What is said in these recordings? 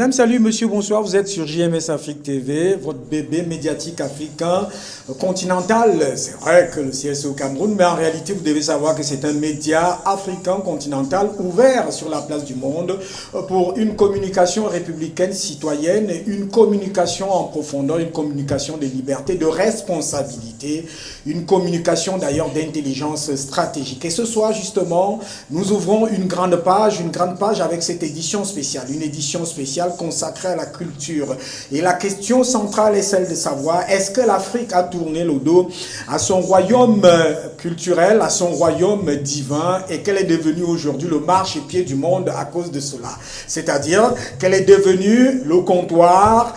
Madame, salut, monsieur, bonsoir. Vous êtes sur JMS Afrique TV, votre bébé médiatique africain continental. C'est vrai que le siège est au Cameroun, mais en réalité, vous devez savoir que c'est un média africain continental ouvert sur la place du monde pour une communication républicaine citoyenne, une communication en profondeur, une communication de liberté, de responsabilité, une communication d'ailleurs d'intelligence stratégique. Et ce soir, justement, nous ouvrons une grande page avec cette édition spéciale, une édition spéciale consacrée à la culture. Et la question centrale est celle de savoir, est-ce que l'Afrique a tourné le dos à son royaume culturel, à son royaume divin, et qu'elle est devenue aujourd'hui le marchepied du monde à cause de cela? C'est-à-dire qu'elle est devenue le comptoir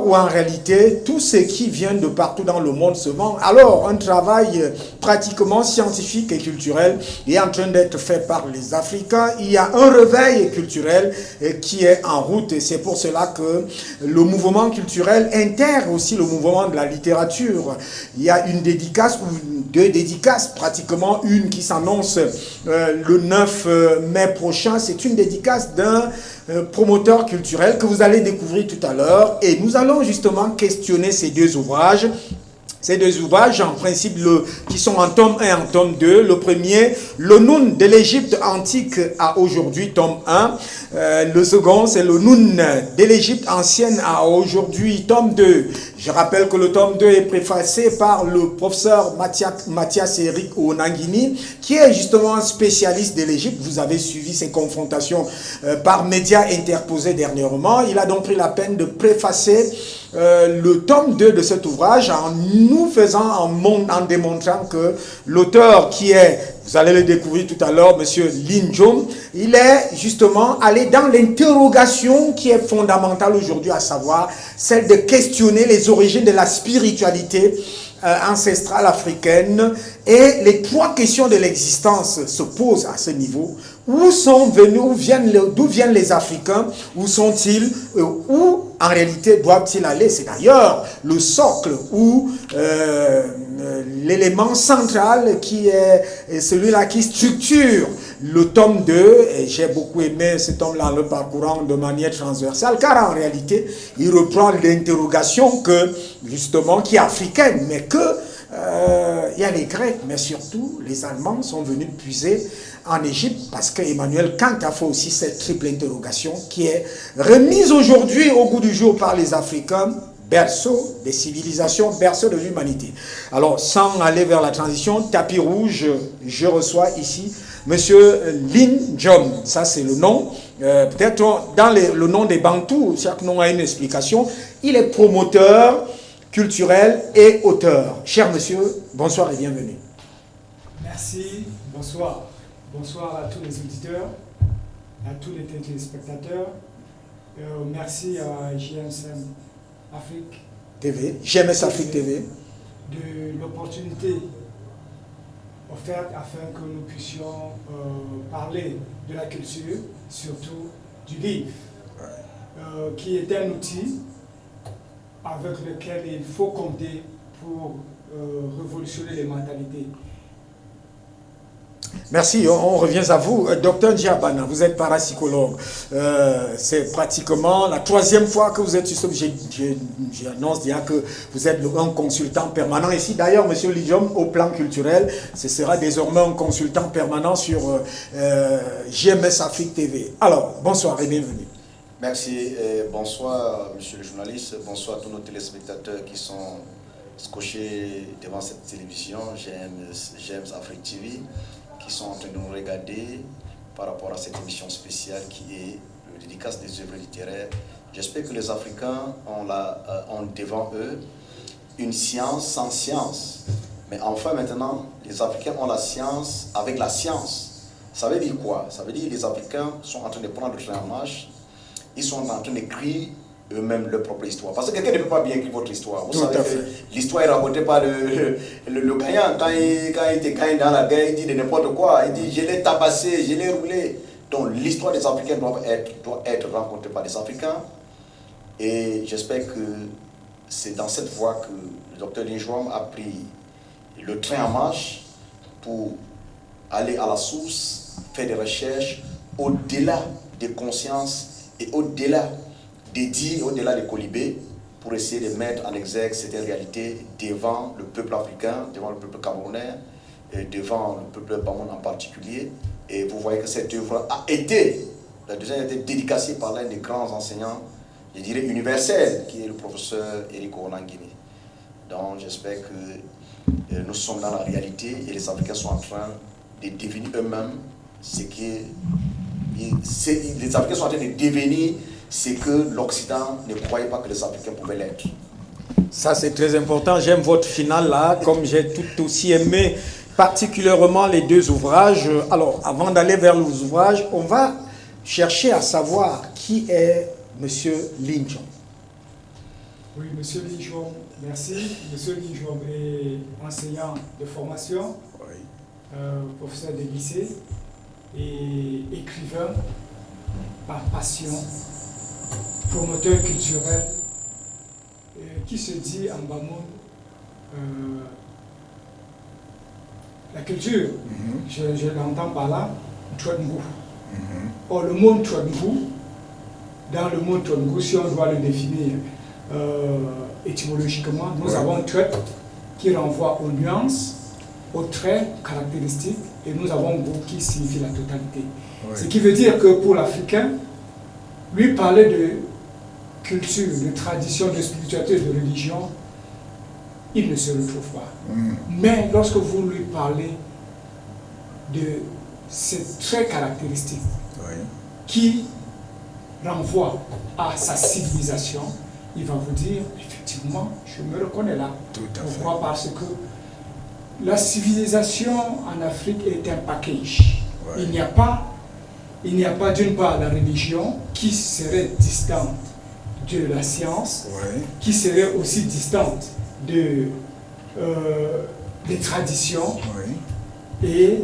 où en réalité tout ce qui vient de partout dans le monde se vend. Alors, un travail pratiquement scientifique et culturel est en train d'être fait par les Africains. Il y a un réveil culturel qui est en route, et c'est pour cela que le mouvement culturel intègre aussi le mouvement de la littérature. Il y a une dédicace ou deux dédicaces, pratiquement une qui s'annonce le 9 mai prochain. C'est une dédicace d'un promoteur culturel que vous allez découvrir tout à l'heure, et nous allons justement questionner ces deux ouvrages. Ces deux ouvrages, en principe, qui sont en tome 1 et en tome 2. Le premier, le Noun de l'Égypte antique à aujourd'hui, tome 1. Le second, c'est le Noun de l'Égypte ancienne à aujourd'hui, tome 2. Je rappelle que le tome 2 est préfacé par le professeur Mathias Eric Onangini, qui est justement un spécialiste de l'Égypte. Vous avez suivi ses confrontations par médias interposés dernièrement. Il a donc pris la peine de préfacer le tome 2 de cet ouvrage en nous faisant, en démontrant que l'auteur qui est, vous allez le découvrir tout à l'heure, monsieur Lin Jom, il est justement allé dans l'interrogation qui est fondamentale aujourd'hui, à savoir celle de questionner les origines de la spiritualité ancestrale africaine, et les trois questions de l'existence se posent à ce niveau. Où sont venus, d'où viennent les Africains, où sont-ils, où en réalité doivent-ils aller? C'est d'ailleurs le socle ou l'élément central qui est celui-là qui structure le tome 2, et j'ai beaucoup aimé ce tome-là en le parcourant de manière transversale, car en réalité, il reprend l'interrogation justement, qui est africaine, mais il y a les Grecs, mais surtout les Allemands sont venus puiser en Égypte, parce qu'Emmanuel Kant a fait aussi cette triple interrogation qui est remise aujourd'hui au goût du jour par les Africains, berceau des civilisations, berceau de l'humanité. Alors, sans aller vers la transition, tapis rouge, je reçois ici monsieur Lin Jom. Ça, c'est le nom. Peut-être dans le nom des Bantous, chaque nom a une explication. Il est promoteur culturel et auteur. Cher monsieur, bonsoir et bienvenue. Merci, bonsoir. Bonsoir à tous les auditeurs, à tous les téléspectateurs. Merci à GMS Afrique TV, GMS Afrique TV, de l'opportunité offerte afin que nous puissions parler de la culture, surtout du livre, qui est un outil avec lequel il faut compter pour révolutionner les mentalités. Merci, on revient à vous. Docteur Diabana, vous êtes parapsychologue. C'est pratiquement la troisième fois que vous êtes sur ce... J'annonce déjà que vous êtes un consultant permanent ici. D'ailleurs, monsieur Lidjom, au plan culturel, ce sera désormais un consultant permanent sur GMS Afrique TV. Alors, bonsoir et bienvenue. Merci, bonsoir monsieur le journaliste, bonsoir à tous nos téléspectateurs qui sont scotchés devant cette télévision, GMS Afrique TV, qui sont en train de nous regarder par rapport à cette émission spéciale qui est le dédicace des œuvres littéraires. J'espère que les Africains ont devant eux une science sans science. Mais enfin maintenant, les Africains ont la science avec la science. Ça veut dire quoi? Ça veut dire que les Africains sont en train de prendre le train en marche, ils sont en train d'écrire eux-mêmes leur propre histoire. Parce que quelqu'un ne peut pas bien écrire votre histoire. Vous savez que l'histoire est racontée par le gagnant. Quand il te gagne dans la guerre, il dit de n'importe quoi. Il dit, je l'ai tabassé, je l'ai roulé. Donc l'histoire des Africains doit être racontée par les Africains. Et j'espère que c'est dans cette voie que le docteur Linjouam a pris le train en marche pour aller à la source, faire des recherches au-delà des consciences et au-delà dédié au-delà des colibés pour essayer de mettre en exergue cette réalité devant le peuple africain, devant le peuple camerounais, et devant le peuple bamoun en particulier. Et vous voyez que cette œuvre a été, la deuxième a été dédicacée par l'un des grands enseignants, je dirais universels, qui est le professeur Eric Onangini. Donc j'espère que nous sommes dans la réalité et les Africains sont en train de devenir eux-mêmes ce que les Africains sont en train de devenir ce que l'Occident ne croyait pas que les Africains pouvaient l'être. Ça, c'est très important. J'aime votre finale là, comme j'ai tout aussi aimé particulièrement les deux ouvrages. Alors, avant d'aller vers les ouvrages, on va chercher à savoir qui est M. Lin Jom. Oui, M. Lin Jom, merci. M. Lin Jom est enseignant de formation, professeur de lycée et écrivain par passion, promoteur culturel qui se dit en Bamoun la culture, je l'entends par là, Tchouadngou. Or, le mot Tchouadngou, dans le mot Tchouadngou, si on doit le définir étymologiquement, nous avons Tchouad qui renvoie aux nuances, aux traits caractéristiques, et nous avons Ngou qui signifie la totalité. Ce qui veut dire que pour l'Africain, lui parler de culture, de tradition, de spiritualité, de religion, il ne se retrouve pas. Mais lorsque vous lui parlez de ces traits caractéristiques qui renvoient à sa civilisation, il va vous dire, effectivement, je me reconnais là. Pourquoi? Parce que la civilisation en Afrique est un package. Il n'y a pas d'une part la religion qui serait distante de la science, qui serait aussi distante des traditions. Et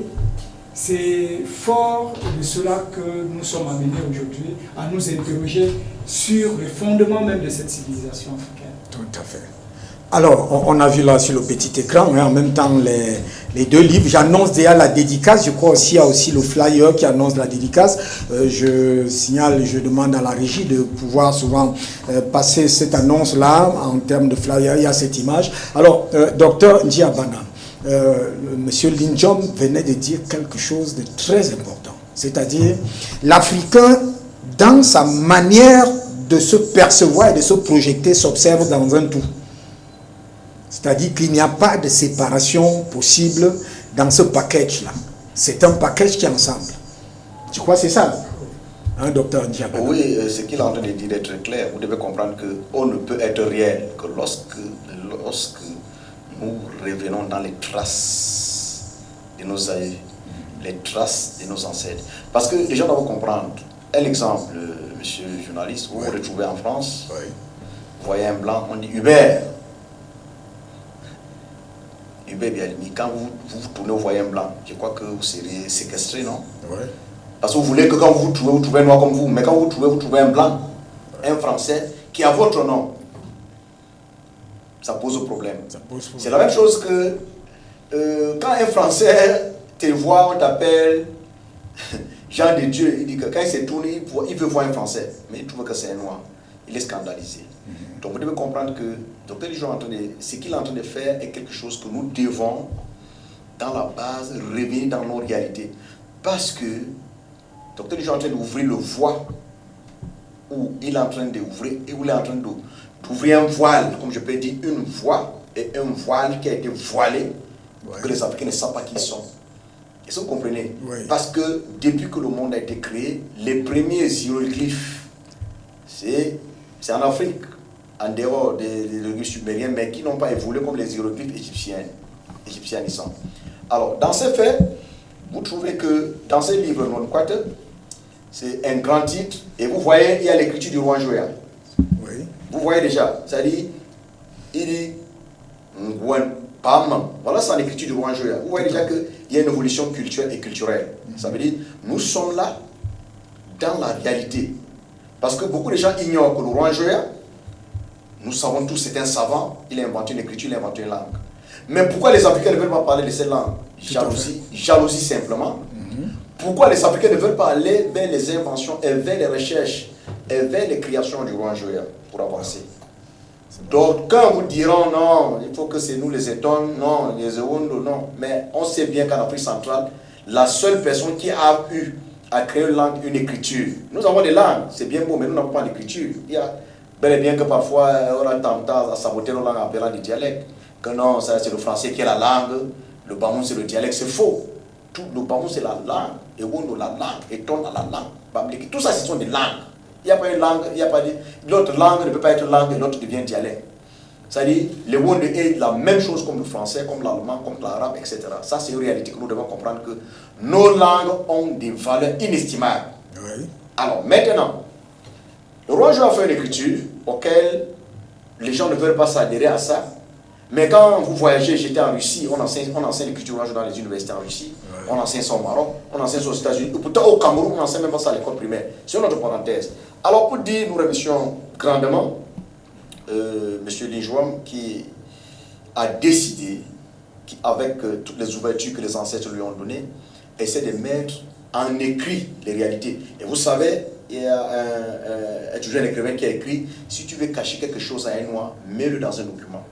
c'est fort de cela que nous sommes amenés aujourd'hui à nous interroger sur le fondement même de cette civilisation africaine. Tout à fait. Alors, on a vu là sur le petit écran, en même temps les deux livres. J'annonce déjà la dédicace. Je crois aussi il y a aussi le flyer qui annonce la dédicace. Je signale, je demande à la régie de pouvoir souvent passer cette annonce-là en termes de flyer. Il y a cette image. Alors, docteur Ndiabana, monsieur Lin Jom venait de dire quelque chose de très important. C'est-à-dire, l'Africain, dans sa manière de se percevoir et de se projeter, s'observe dans un tout. C'est-à-dire qu'il n'y a pas de séparation possible dans ce package-là. C'est un package qui est ensemble. Tu crois que c'est ça, hein, docteur Ndiabana? Oui, ce qu'il est en train de dire est très clair. Vous devez comprendre qu'on ne peut être réel que lorsque nous revenons dans les traces de nos aïeux, les traces de nos ancêtres. Parce que les gens doivent comprendre. Un exemple, monsieur le journaliste, vous vous retrouvez en France, vous voyez un blanc, on dit Hubert. Hubert Bialimi, quand vous tournez, vous voyez un blanc, je crois que vous serez séquestré, non? Parce que vous voulez que quand vous trouvez un noir comme vous, mais quand vous trouvez un blanc, un français, qui a votre nom, ça pose problème. C'est la même chose que quand un français te voit, on t'appelle Jean de Dieu, il dit que quand il s'est tourné, il veut voir un français, mais il trouve que c'est un noir. Il est scandalisé. Donc vous devez comprendre que ce qu'il est en train de faire est quelque chose que nous devons, dans la base, revenir dans nos réalités. Parce que Dr. Lijon est en train d'ouvrir le voie, où il est en train d'ouvrir, et où il est en train d'ouvrir un voile, comme je peux dire, une voie, et un voile qui a été voilé, pour que les Africains ne savent pas qui ils sont. Est-ce que vous comprenez? Parce que depuis que le monde a été créé, les premiers hiéroglyphes, c'est en Afrique, en dehors des hiéroglyphes sumériens, mais qui n'ont pas évolué comme les hiéroglyphes égyptianisants. Alors, dans ces faits, vous trouvez que dans ces livres non quat, c'est un grand titre, et vous voyez, il y a l'écriture du roi Joya. Vous voyez déjà, c'est-à-dire, il dit Ngwen Pam. Voilà, c'est l'écriture du roi Joya. Vous voyez déjà qu'il y a une évolution culturelle et culturelle. Ça veut dire, nous sommes là dans la réalité. Parce que beaucoup de gens ignorent que le roi Joya, nous savons tous, c'est un savant, il a inventé une écriture, il a inventé une langue. Mais pourquoi les Africains ne veulent pas parler de cette langue? Jalousie simplement. Pourquoi les Africains ne veulent pas aller vers les inventions et vers les recherches et vers les créations du roi Joya pour avancer. Donc, quand vous diront non, il faut que c'est nous les Eton, non, les Ewondo, non. Mais on sait bien qu'en Afrique centrale, la seule personne qui a eu à créer une langue, une écriture. Nous avons des langues, c'est bien beau, mais nous n'avons pas d'écriture. Il y a bel et bien que parfois on a tendance à saboter nos langues en appelant des dialectes. Que non, c'est le français qui est la langue, le bamou c'est le dialecte, c'est faux. Tout le bamou c'est la langue, Ewondo la langue, Eton la langue. Tout ça ce sont des langues. Il n'y a pas une langue, il n'y a pas de... L'autre langue ne peut pas être langue et l'autre devient dialecte. C'est-à-dire, le Wende est la même chose comme le français, comme l'allemand, comme l'arabe, etc. Ça, c'est une réalité que nous devons comprendre que nos langues ont des valeurs inestimables. Oui. Alors, maintenant, le roi Joa a fait une écriture auquel les gens ne veulent pas s'adhérer à ça. Mais quand vous voyagez, j'étais en Russie, on enseigne l'écriture dans les universités en Russie, on enseigne ça au Maroc, on enseigne ça aux États-Unis, ou pourtant au Cameroun, on enseigne même pas ça à l'école primaire. C'est notre parenthèse. Alors pour dire, nous remercions grandement M. Linjouam qui a décidé, avec toutes les ouvertures que les ancêtres lui ont données, essaie de mettre en écrit les réalités. Et vous savez, il y a un jeune écrivain qui a écrit, si tu veux cacher quelque chose à un noir, mets-le dans un document.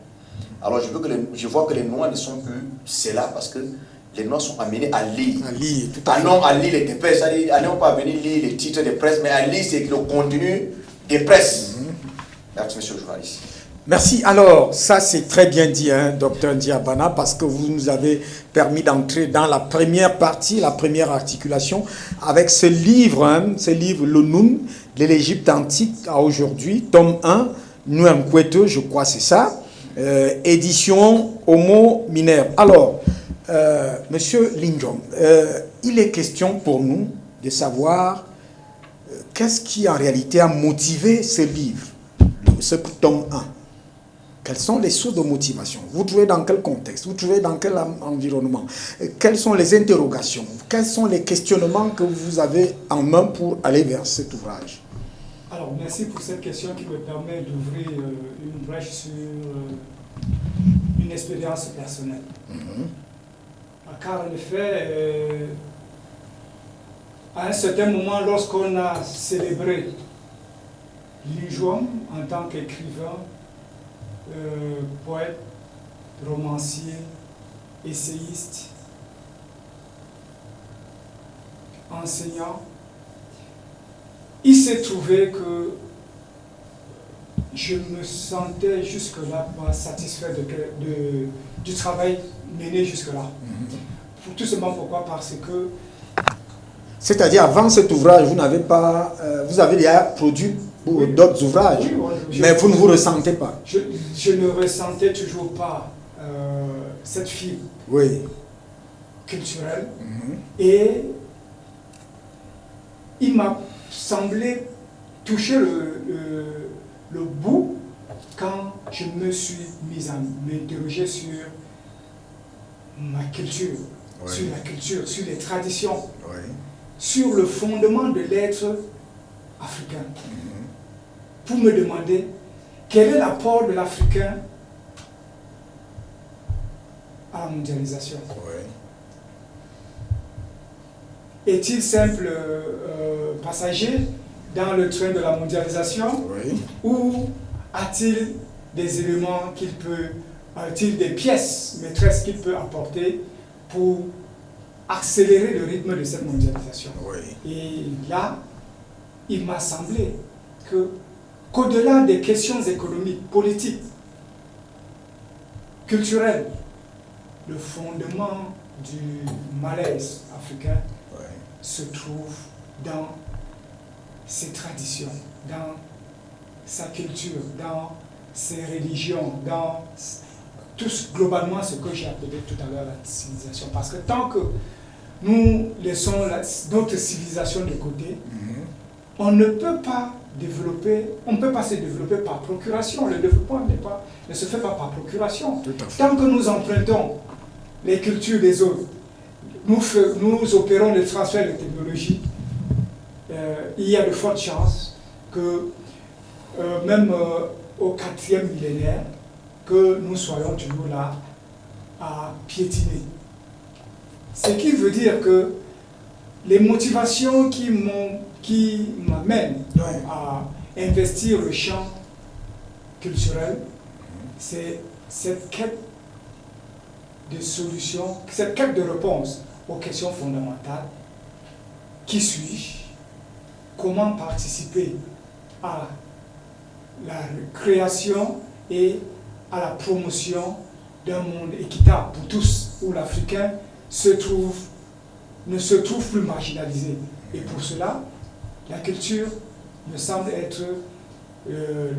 Alors je vois que les Noirs ne sont plus là parce que les Noirs sont amenés à lire. À lire, tout à fait. Non, à lire les presse, à non pas venir lire les titres des presses, mais à lire c'est le contenu des presses. Merci, monsieur le journaliste. Merci. Alors, ça c'est très bien dit, hein, docteur Diabana, parce que vous nous avez permis d'entrer dans la première partie, la première articulation, avec ce livre, Le Noun, de l'Égypte antique à aujourd'hui, tome 1, Nouemkweto, je crois c'est ça. Édition Homo Minerve. Alors, Monsieur Linjom, il est question pour nous de savoir qu'est-ce qui en réalité a motivé ce livre, ce tome 1. Quelles sont les sources de motivation? Vous trouvez dans quel contexte? Vous trouvez dans quel environnement? Quelles sont les interrogations? Quels sont les questionnements que vous avez en main pour aller vers cet ouvrage? Alors, merci pour cette question qui me permet d'ouvrir une brèche sur une expérience personnelle. Car en effet, à un certain moment, lorsqu'on a célébré Linjouam en tant qu'écrivain, poète, romancier, essayiste, enseignant, il s'est trouvé que je me sentais jusque-là pas satisfait du travail mené jusque-là. Tout simplement pourquoi? Parce que... C'est-à-dire, avant cet ouvrage, vous n'avez pas... vous avez déjà produit d'autres ouvrages, mais vous ne vous ressentez pas. Je ne ressentais toujours pas cette fibre culturelle. Et il m'a semblé toucher le bout quand je me suis mis à m'interroger sur ma culture, sur la culture, sur les traditions, sur le fondement de l'être africain. Pour me demander quel est l'apport de l'Africain à la mondialisation. Est-il simple passager dans le train de la mondialisation ou a-t-il des éléments qu'il peut, a-t-il des pièces maîtresses qu'il peut apporter pour accélérer le rythme de cette mondialisation? Et là, il m'a semblé qu'au-delà des questions économiques, politiques, culturelles, le fondement du malaise africain se trouve dans ses traditions, dans sa culture, dans ses religions, dans tout globalement ce que j'ai appelé tout à l'heure la civilisation. Parce que tant que nous laissons notre civilisation de côté, on ne peut pas développer, on ne peut pas se développer par procuration. Le développement ne se fait pas par procuration. Tant que nous empruntons les cultures des autres, nous opérons le transfert de technologie, il y a de fortes chances que même au 4e millénaire, que nous soyons toujours là à piétiner. Ce qui veut dire que les motivations qui m'amènent à investir le champ culturel, c'est cette quête de solution, cette quête de réponse aux questions fondamentales. Qui suis-je? Comment participer à la création et à la promotion d'un monde équitable pour tous, où l'Africain ne se trouve plus marginalisé. Et pour cela, la culture me semble être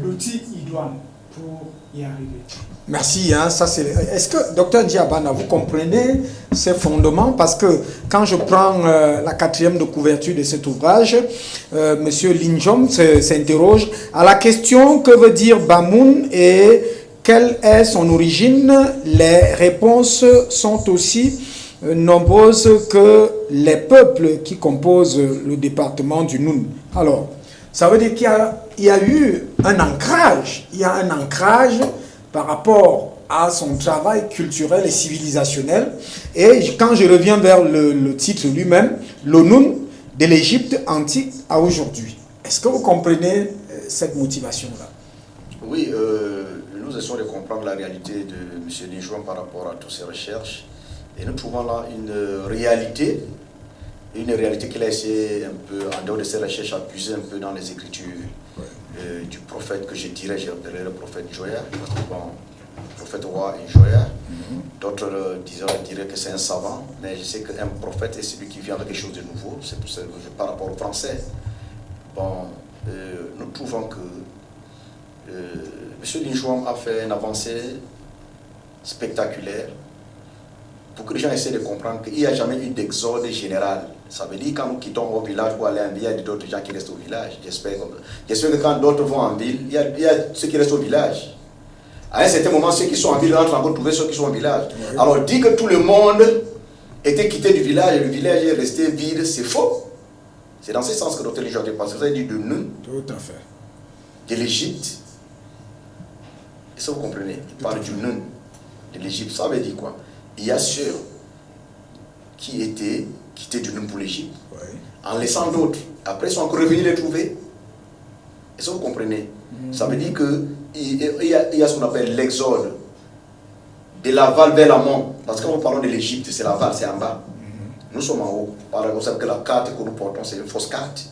l'outil idoine pour y arriver. Merci. Est-ce que, docteur Diabana, vous comprenez ces fondements? Parce que quand je prends la 4e de couverture de cet ouvrage, Monsieur Linjom s'interroge à la question que veut dire Bamoun et quelle est son origine. Les réponses sont aussi nombreuses que les peuples qui composent le département du Noun. Alors, ça veut dire qu'il y a eu un ancrage. Il y a un ancrage par rapport à son travail culturel et civilisationnel. Et quand je reviens vers le titre lui-même, le Noun de l'Égypte antique à aujourd'hui. Est-ce que vous comprenez cette motivation-là? Oui, nous essayons de comprendre la réalité de M. Linjouan par rapport à toutes ses recherches. Et nous trouvons là une réalité qu'il a essayé un peu, en dehors de ses recherches, à puiser un peu dans les écritures du prophète que je appellerais le prophète Joya, le prophète roi et Joya. D'autres diraient que c'est un savant, mais je sais qu'un prophète est celui qui vient avec quelque chose de nouveau. C'est pour ça que par rapport au français. Nous trouvons que M. Linjouan a fait une avancée spectaculaire pour que les gens essaient de comprendre qu'il n'y a jamais eu d'exode général. Ça veut dire que quand nous quittons au village pour aller en ville, il y a d'autres gens qui restent au village. J'espère que quand d'autres vont en ville, il y a ceux qui restent au village. À un certain moment, ceux qui sont en ville rentrent encore trouver ceux qui sont au village. Oui. Alors, dire que tout le monde était quitté du village et le village est resté vide, c'est faux. C'est dans ce sens que Dr. Linjouan pense. Vous avez dit de nous, tout à fait, de l'Égypte. Et ça, vous comprenez? Il parle du Nun, de l'Égypte. Ça veut dire quoi? Il y a ceux qui étaient quittés du Nun pour l'Égypte, en laissant d'autres. Après, ils sont encore revenus les trouver. Et ça, vous comprenez? Ça veut dire qu'il y a ce qu'on appelle l'exode de l'aval vers l'amont. Parce que quand nous parlons de l'Égypte, c'est l'aval, c'est en bas. Nous sommes en haut. Par exemple, que la carte que nous portons, c'est une fausse carte.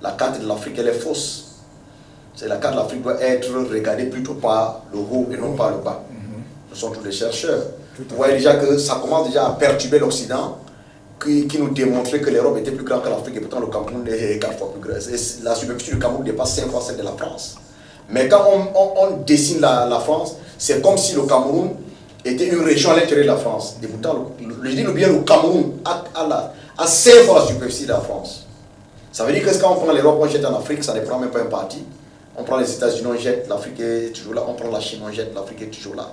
La carte de l'Afrique, elle est fausse. C'est la carte de l'Afrique doit être regardée plutôt par le haut et non par le bas. Nous sommes tous des chercheurs. Vous voyez déjà que ça commence déjà à perturber l'Occident, qui nous démontrait que l'Europe était plus grande que l'Afrique, et pourtant le Cameroun est 4 fois plus grand. La superficie du Cameroun dépasse 5 fois celle de la France. Mais quand on dessine la France, c'est comme si le Cameroun était une région à l'intérieur de la France. Et pourtant, je dis bien le Cameroun a 5 fois la superficie de la France. Ça veut dire que quand on prend l'Europe, on jette en Afrique, ça ne prend même pas un parti. On prend les États-Unis, on jette, l'Afrique est toujours là. On prend la Chine, on jette, l'Afrique est toujours là.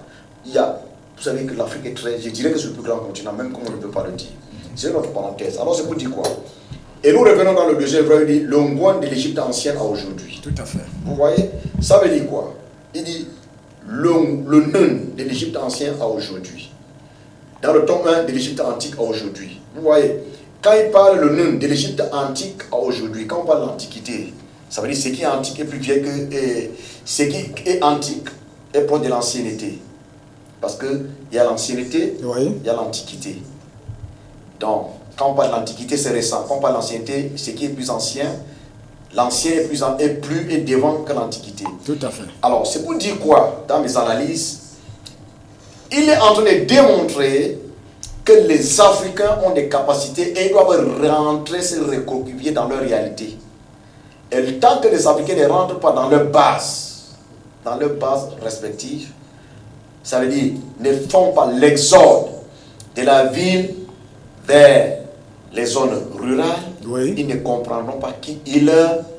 Vous savez que l'Afrique est je dirais que c'est le plus grand continent, même comme on ne peut pas le dire. C'est notre parenthèse. Alors c'est pour dire quoi? Et nous revenons dans le deuxième verset, il dit le Ngouan de l'Égypte ancienne à aujourd'hui. Tout à fait. Vous voyez? Ça veut dire quoi? Il dit le Nun de l'Égypte ancienne à aujourd'hui. Dans le tome 1 de l'Égypte antique à aujourd'hui. Vous voyez? Quand il parle le Nun de l'Égypte antique à aujourd'hui, quand on parle de l'Antiquité, ça veut dire ce qui est antique est plus vieux que ce qui est antique est proche de l'ancienneté. Parce qu'il y a l'ancienneté, il y a l'antiquité. Donc, quand on parle de l'antiquité, c'est récent. Quand on parle de l'ancienneté, ce qui est plus ancien, l'ancien est devant que l'antiquité. Tout à fait. Alors, c'est pour dire quoi dans mes analyses? Il est en train de démontrer que les Africains ont des capacités et ils doivent rentrer, se reconcilier dans leur réalité. Et tant que les Africains ne rentrent pas dans leurs bases respectives, ça veut dire ne font pas l'exode de la ville vers les zones rurales, ils ne comprendront pas qui ils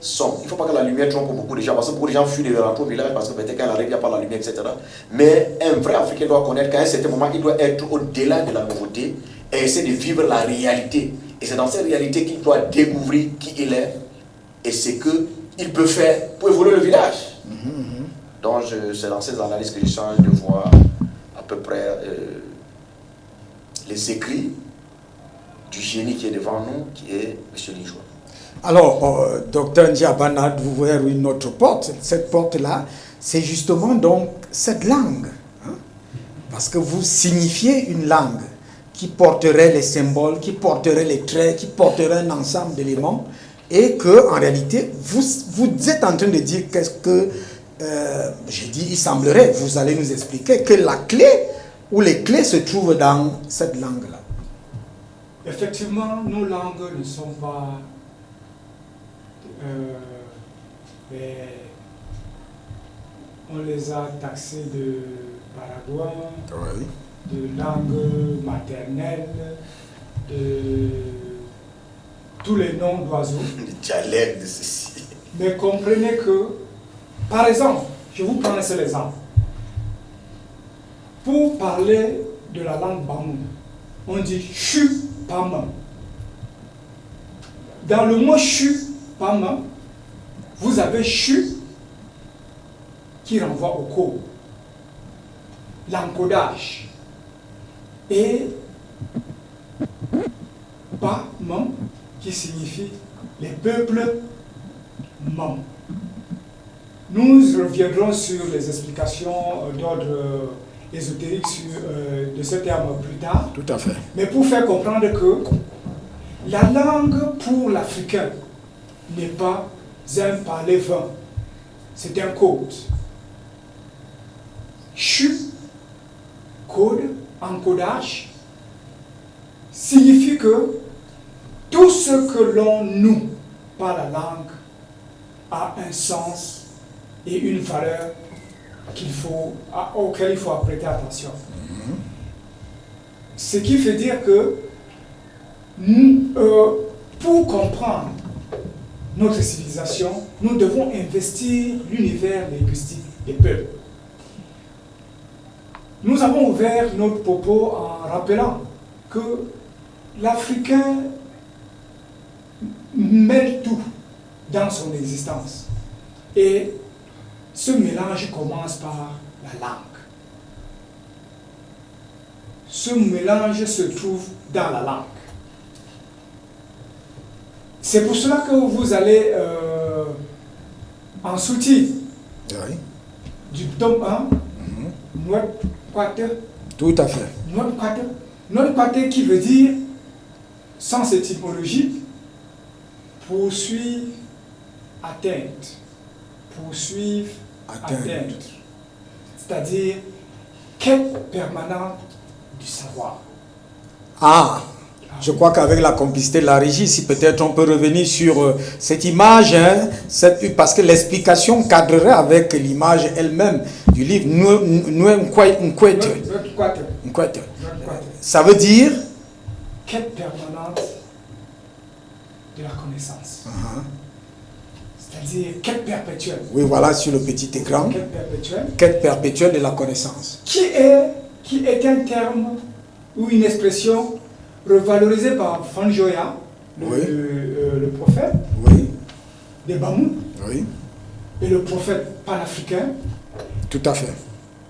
sont. Il ne faut pas que la lumière trompe beaucoup de gens, parce que beaucoup de gens fuient de rentrer au village parce que peut-être qu'elle arrive, il n'y a pas la lumière, etc. Mais un vrai Africain doit connaître qu'à un certain moment, il doit être au-delà de la nouveauté et essayer de vivre la réalité. Et c'est dans cette réalité qu'il doit découvrir qui il est et ce qu'il peut faire pour évoluer le village. Donc c'est dans ces analyses que je change de voir à peu près les écrits du génie qui est devant nous, qui est M. Linjoua. Alors, docteur Ndiabana, d'ouvrir une autre porte. Cette porte-là, c'est justement donc cette langue. Hein? Parce que vous signifiez une langue qui porterait les symboles, qui porterait les traits, qui porterait un ensemble d'éléments, et que en réalité, vous êtes en train de dire qu'est-ce que, j'ai dit, il semblerait, vous allez nous expliquer, que la clé ou les clés se trouvent dans cette langue-là. Effectivement, nos langues ne sont pas on les a taxées de baragouin, Oui. de langue maternelle, de tous les noms d'oiseaux. Le dialecte de ceci. Mais comprenez que, par exemple, je vous prends un seul exemple. Pour parler de la langue Bamou, on dit chu pama. Dans le mot chu pama, vous avez chu qui renvoie au code, l'encodage, et Bama qui signifie les peuples mam. Nous reviendrons sur les explications d'ordre ésotérique de ce terme plus tard. Tout à fait. Mais pour faire comprendre que la langue pour l'Africain n'est pas un parler vain, c'est un code. Chu, code, encodage, signifie que tout ce que l'on noue par la langue a un sens et une valeur auquel il faut prêter attention. Ce qui veut dire que pour comprendre notre civilisation, nous devons investir l'univers linguistique des peuples. Nous avons ouvert notre propos en rappelant que l'Africain mêle tout dans son existence. Et ce mélange commence par la langue. Ce mélange se trouve dans la langue. C'est pour cela que vous allez en sous-titre du tome 1, Note Quater. Tout à fait. Note Quater. Note Quater qui veut dire, sans cette étymologie, poursuivre, atteinte. Poursuivre, atteinte. C'est-à-dire quête permanente du savoir. Je crois qu'avec la complicité de la régie, si peut-être on peut revenir sur cette image, hein, parce que l'explication cadrerait avec l'image elle-même du livre. Ça veut dire quête permanente de la connaissance. C'est-à-dire quête perpétuelle. Oui, voilà sur le petit écran. Quête perpétuelle. Quête perpétuelle de la connaissance. Qui est un terme ou une expression revalorisée par Fanjoya, le prophète des Bamou, et le prophète panafricain. Tout à fait.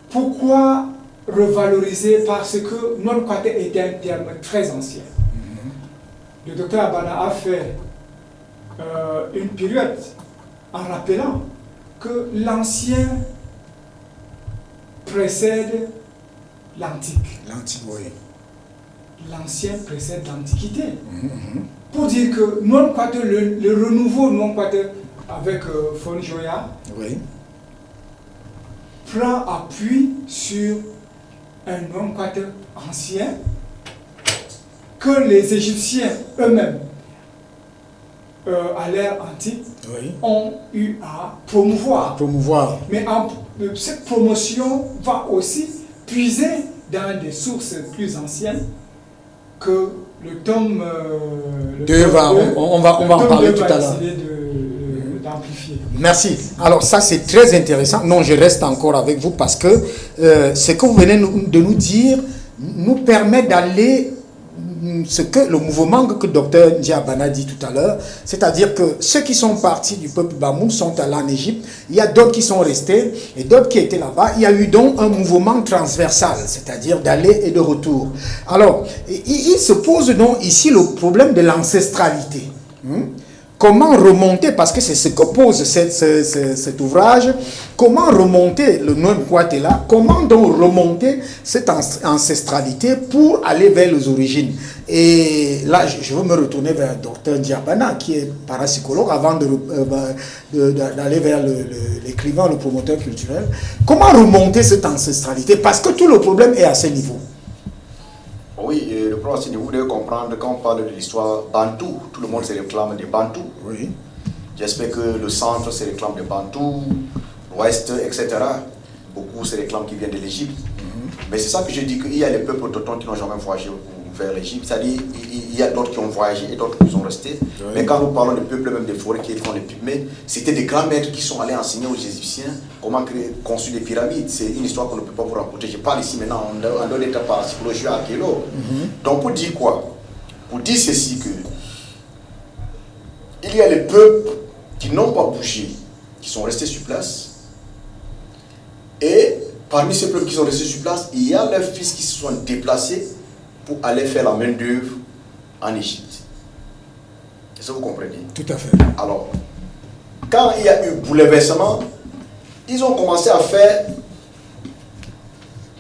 Pourquoi revaloriser? Parce que notre côté était un terme très ancien. Le docteur Abana a fait une période en rappelant que l'ancien précède l'antique. L'antique, oui. L'ancien précède l'antiquité. Pour dire que le renouveau non-quater avec Fonjoya prend appui sur un non-quater ancien que les Égyptiens eux-mêmes, à l'ère antique, ont eu à promouvoir. Mais cette promotion va aussi puiser dans des sources plus anciennes que le tome 2 on va en parler tout à l'heure. D'amplifier. Merci. Alors ça c'est très intéressant. Non, je reste encore avec vous parce que ce que vous venez de nous dire nous permet d'aller le mouvement que le docteur Ndiabana dit tout à l'heure, c'est-à-dire que ceux qui sont partis du peuple Bamoun sont allés en Égypte, il y a d'autres qui sont restés et d'autres qui étaient là-bas. Il y a eu donc un mouvement transversal, c'est-à-dire d'aller et de retour. Alors, il se pose donc ici le problème de l'ancestralité. Comment remonter, parce que c'est ce que pose cet ouvrage, comment remonter le Nonkwatela, comment donc remonter cette ancestralité pour aller vers les origines. Et là, je veux me retourner vers le docteur Ndiabana, qui est parapsychologue, avant d'aller vers l'écrivain, le promoteur culturel. Comment remonter cette ancestralité? Parce que tout le problème est à ce niveau. Oui, le problème, c'est que vous devez comprendre, quand on parle de l'histoire bantou, tout le monde se réclame des bantous. Oui. J'espère que le centre se réclame des bantous, l'ouest, etc. Beaucoup se réclament qui viennent de l'Égypte. Mais c'est ça que je dis, qu'il y a les peuples autochtones qui n'ont jamais voyagé vers l'Égypte. C'est-à-dire, il y a d'autres qui ont voyagé et d'autres qui sont restés. Oui. Mais quand nous parlons des peuples, même des forêts qui font les pygmées, c'était des grands maîtres qui sont allés enseigner aux Égyptiens comment construire des pyramides. C'est une histoire qu'on ne peut pas vous raconter. Je parle ici maintenant en dehors d'état parapsychologie à archéologue. Donc pour dire quoi? Pour dire ceci que il y a les peuples qui n'ont pas bougé, qui sont restés sur place. Et parmi ces peuples qui sont restés sur place, il y a leurs fils qui se sont déplacés pour aller faire la main-d'œuvre en Égypte. Est-ce que vous comprenez? Tout à fait. Alors, quand il y a eu bouleversement, ils ont commencé à faire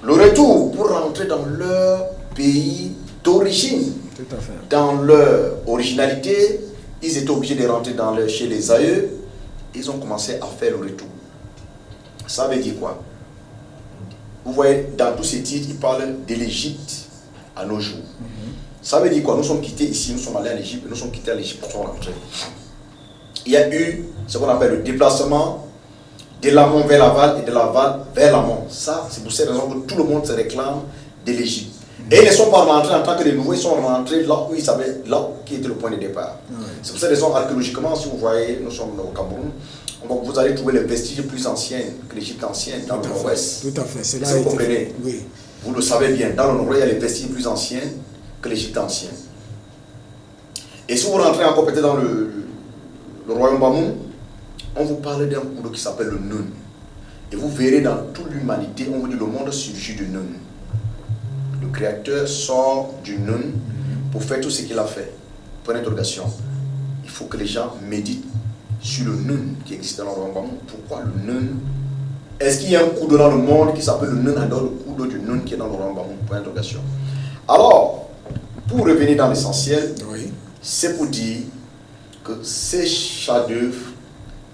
le retour pour rentrer dans leur pays d'origine. Tout à fait. Dans leur originalité, ils étaient obligés de rentrer chez les aïeux. Ils ont commencé à faire le retour. Ça veut dire quoi? Vous voyez, dans tous ces titres, ils parlent de l'Égypte à nos jours. Ça veut dire quoi? Nous sommes quittés ici, nous sommes allés à l'Égypte, nous sommes quittés à l'Égypte, nous sommes rentrés. Il y a eu ce qu'on appelle le déplacement de l'amont vers l'aval et de l'aval vers l'amont. Ça, c'est pour cette raison que tout le monde se réclame de l'Égypte. Et ils ne sont pas rentrés en tant que des nouveaux, ils sont rentrés là où ils savaient, là qui était le point de départ. C'est pour cette raison, archéologiquement, si vous voyez, nous sommes au Cameroun, vous allez trouver les vestiges plus anciens que l'Égypte ancienne dans le nord-ouest. Tout à fait, c'est là. Vous comprenez? Oui. Vous le savez bien, dans le nord-ouest, il y a les vestiges plus anciens que l'Égypte ancienne. Et si vous rentrez encore peut-être dans le royaume Bamoun, on vous parle d'un cours qui s'appelle le Nun. Et vous verrez dans toute l'humanité, on vous dit le monde surgit du Nun. Le Créateur sort du Nun pour faire tout ce qu'il a fait. Point d'interrogation. Il faut que les gens méditent sur le Nun qui existe dans le royaume Bamoun. Pourquoi le Nun? Est-ce qu'il y a un coup dans le monde qui s'appelle le Nun, en dehors du coup du Nun qui est dans le royaume Bamoun? Point d'interrogation. Alors, pour revenir dans l'essentiel, oui, c'est pour dire que ces chefs-d'œuvre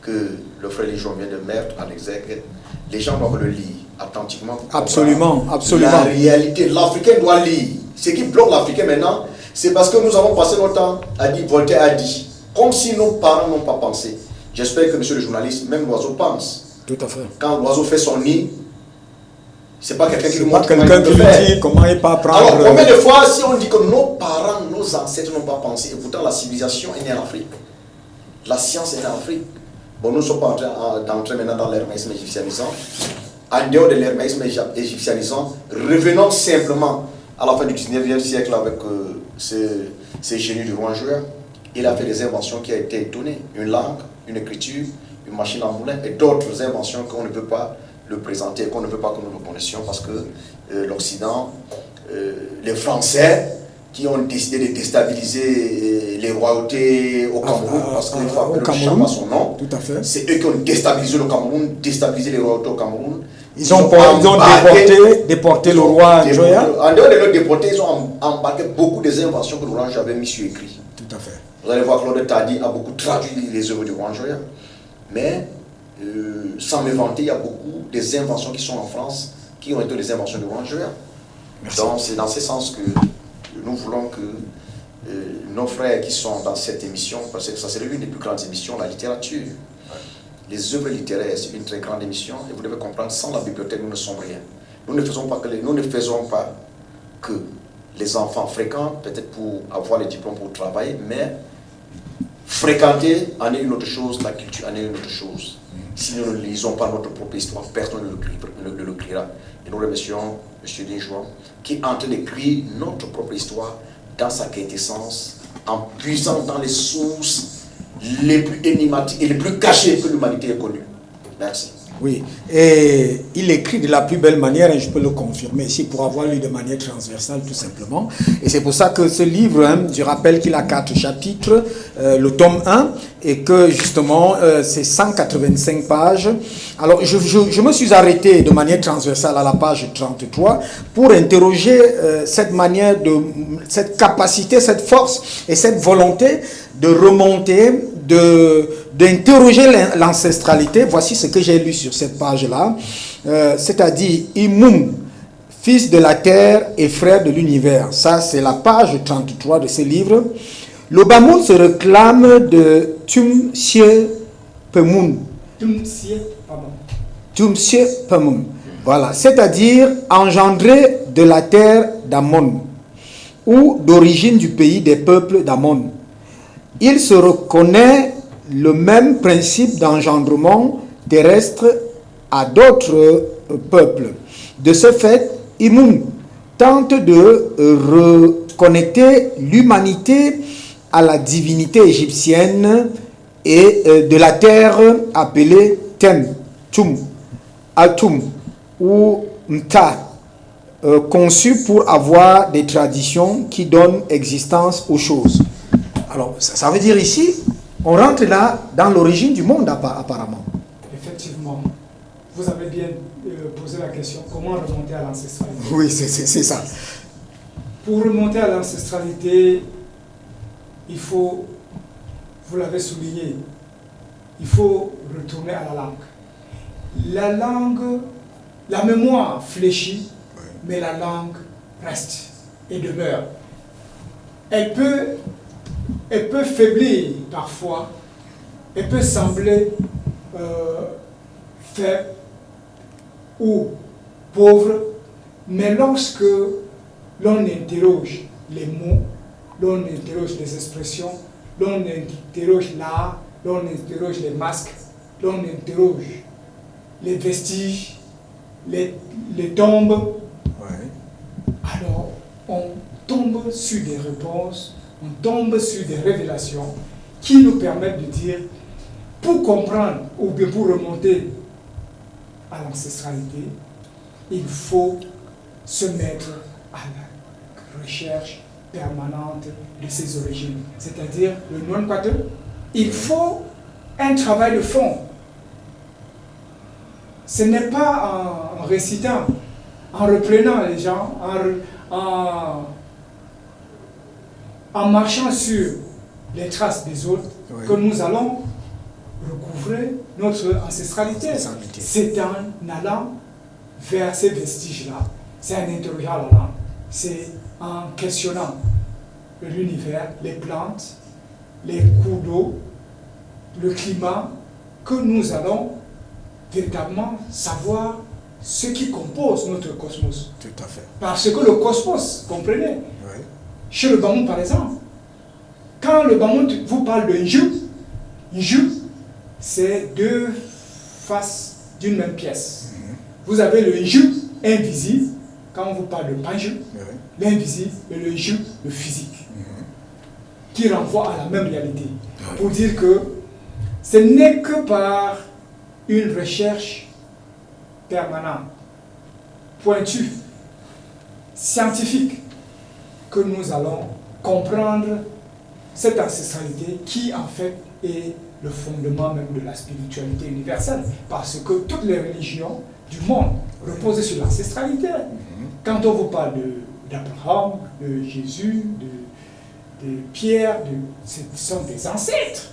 que le frère Légion vient de mettre en exergue, les gens doivent le lire attentivement. Absolument, absolument. La réalité, l'Africain doit lire. Ce qui bloque l'Africain maintenant, c'est parce que nous avons passé notre temps à dire, Voltaire a dit, comme si nos parents n'ont pas pensé. J'espère que monsieur le journaliste, même l'oiseau pense. Tout à fait. Quand l'oiseau fait son nid, c'est pas quelqu'un qui lui montre comment il dit comment il pas prendre. Alors, combien de fois, si on dit que nos parents, nos ancêtres n'ont pas pensé, et pourtant la civilisation est née en Afrique, la science est née en Afrique. Bon, nous ne sommes pas d'entrer maintenant dans l'herméisme égyptianisant. En dehors de l'herméisme égyptianisant, revenons simplement à la fin du 19e siècle avec ce génie du roi joueur. Il a fait des inventions qui ont été étonnées. Une langue, une écriture, une machine à moulin et d'autres inventions qu'on ne peut pas le présenter, qu'on ne veut pas que nous le connaissions parce que l'Occident, les Français qui ont décidé de déstabiliser les royautés au Cameroun, parce qu'il faut appeler le champ à son nom. Tout à fait. C'est eux qui ont déstabilisé le Cameroun, déstabilisé les royautés au Cameroun. Ils ont déporté le roi Njoya. En dehors de le déporter, ils ont embarqué beaucoup des inventions que le roi Njoya avait mis sur écrit. Tout à fait. Vous allez voir que Claude Tadi a beaucoup traduit les œuvres du roi Njoya. Mais, sans me vanter, il y a beaucoup des inventions qui sont en France, qui ont été les inventions du roi Njoya. Donc c'est dans ce sens que nous voulons que nos frères qui sont dans cette émission, parce que ça c'est l'une des plus grandes émissions, la littérature, les œuvres littéraires, c'est une très grande émission, et vous devez comprendre, sans la bibliothèque, nous ne sommes rien. Nous ne faisons pas que les enfants fréquentent, peut-être pour avoir les diplômes pour travailler, mais fréquenter en est une autre chose, la culture en est une autre chose. Si nous ne lisons pas notre propre histoire, personne ne le criera. Et nous remercions M. Linjoua qui est en train d'écrire notre propre histoire dans sa quintessence, en puisant dans les sources les plus énigmatiques et les plus cachées que l'humanité ait connues. Merci. Oui, et il écrit de la plus belle manière, et je peux le confirmer ici, pour avoir lu de manière transversale tout simplement. Et c'est pour ça que ce livre, je rappelle qu'il a 4 chapitres, le tome 1, et que justement c'est 185 pages. Alors je me suis arrêté de manière transversale à la page 33 pour interroger cette manière, cette capacité, cette force et cette volonté de remonter, d'interroger l'ancestralité. Voici ce que j'ai lu sur cette page-là. C'est-à-dire, Imum, fils de la terre et frère de l'univers. Ça, c'est la page 33 de ce livre. Le Bamoun se réclame de Tumsie Pemun. Tumsie Pemun. Voilà. C'est-à-dire, engendré de la terre d'Amon, ou d'origine du pays des peuples d'Amon. Il se reconnaît le même principe d'engendrement terrestre à d'autres peuples. De ce fait, Imum tente de reconnecter l'humanité à la divinité égyptienne et de la terre appelée Tem, Tum, Atum ou Mta, conçue pour avoir des traditions qui donnent existence aux choses. Alors, ça veut dire ici, on rentre là dans l'origine du monde apparemment. Effectivement. Vous avez bien posé la question, comment remonter à l'ancestralité? Oui, c'est ça. Pour remonter à l'ancestralité, il faut, vous l'avez souligné, il faut retourner à la langue. La langue, la mémoire fléchit, oui, mais la langue reste et demeure. Elle peut faiblir parfois, elle peut sembler faible ou pauvre, mais lorsque l'on interroge les mots, l'on interroge les expressions, l'on interroge l'art, l'on interroge les masques, l'on interroge les vestiges, les tombes, ouais, alors on tombe sur des réponses, on tombe sur des révélations qui nous permettent de dire, pour comprendre ou bien pour remonter à l'ancestralité, il faut se mettre à la recherche permanente de ses origines, c'est-à-dire le non-quater. Il faut un travail de fond. Ce n'est pas en récitant, en reprenant les gens, en marchant sur les traces des autres, oui, que nous allons recouvrer notre ancestralité. C'est en allant vers ces vestiges-là, c'est en interrogeant la langue, c'est en questionnant l'univers, les plantes, les cours d'eau, le climat, que nous allons véritablement savoir ce qui compose notre cosmos. Tout à fait. Parce que le cosmos, comprenez, oui, chez le Bamoun par exemple, quand le Bamoun vous parle de Nju, c'est deux faces d'une même pièce. Vous avez le Nju invisible, quand on vous parle de Panju, l'invisible, et le Nju, le physique, qui renvoie à la même réalité. Pour dire que ce n'est que par une recherche permanente, pointue, scientifique, que nous allons comprendre cette ancestralité qui en fait est le fondement même de la spiritualité universelle, parce que toutes les religions du monde reposent sur l'ancestralité. Quand on vous parle d'Abraham, de Jésus, de Pierre, ce sont des ancêtres.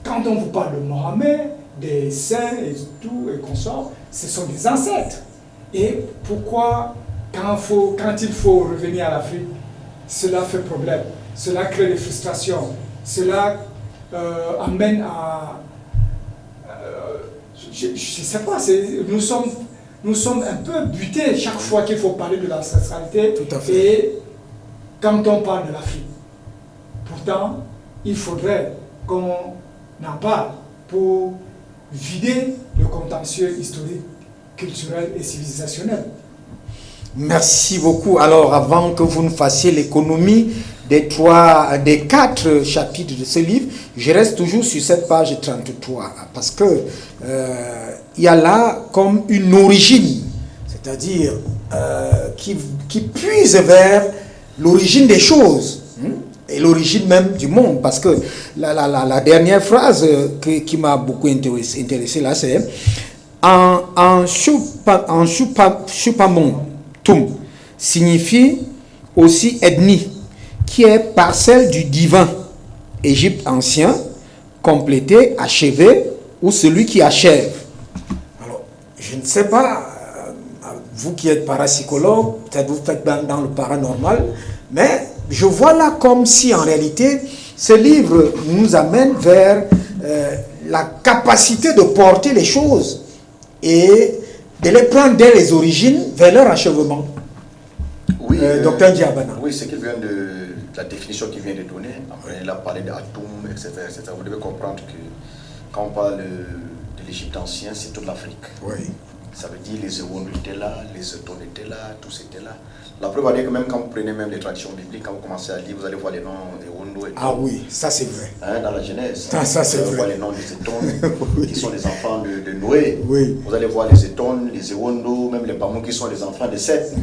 Quand on vous parle de Mohammed, des saints et tout et consorts, ce sont des ancêtres. Et pourquoi quand il faut revenir à l'Afrique, cela fait problème, cela crée des frustrations, cela amène à... je ne sais pas, nous sommes un peu butés chaque fois qu'il faut parler de l'ancestralité. Tout à fait. Et quand on parle de l'Afrique, pourtant, il faudrait qu'on en parle pour vider le contentieux historique, culturel et civilisationnel. Merci beaucoup. Alors, avant que vous ne fassiez l'économie des 4 chapitres de ce livre, je reste toujours sur cette page 33 parce que il y a là comme une origine, c'est-à-dire qui puise vers l'origine des choses et l'origine même du monde. Parce que la dernière phrase qui m'a beaucoup intéressé là, c'est en Chupamon Tum signifie aussi ethnie, qui est parcelle du divin, Égypte ancien, complété, achevé, ou celui qui achève. Alors, je ne sais pas, vous qui êtes parapsychologue, peut-être vous faites dans le paranormal, mais je vois là comme si en réalité, ce livre nous amène vers la capacité de porter les choses et de les prendre dès les origines vers leur achèvement. Oui, Docteur Diabana. Oui, ce qu'il vient de la définition qu'il vient de donner. Après, il a parlé d'atomes, etc., etc. Vous devez comprendre que quand on parle de l'Égypte ancienne, c'est toute l'Afrique. Oui. Ça veut dire les Ewon étaient là, les Etones étaient là, tous étaient là. La preuve est que même quand vous prenez même les traditions bibliques, quand vous commencez à lire, vous allez voir les noms Ewondo et tout. Ah oui, ça c'est vrai. Dans la Genèse. Ça c'est vrai. Vous allez voir les noms des Etones, oui, qui sont les enfants de Noé. Oui. Vous allez voir les Etones, les Ewondo, même les Pamons qui sont les enfants de Seth.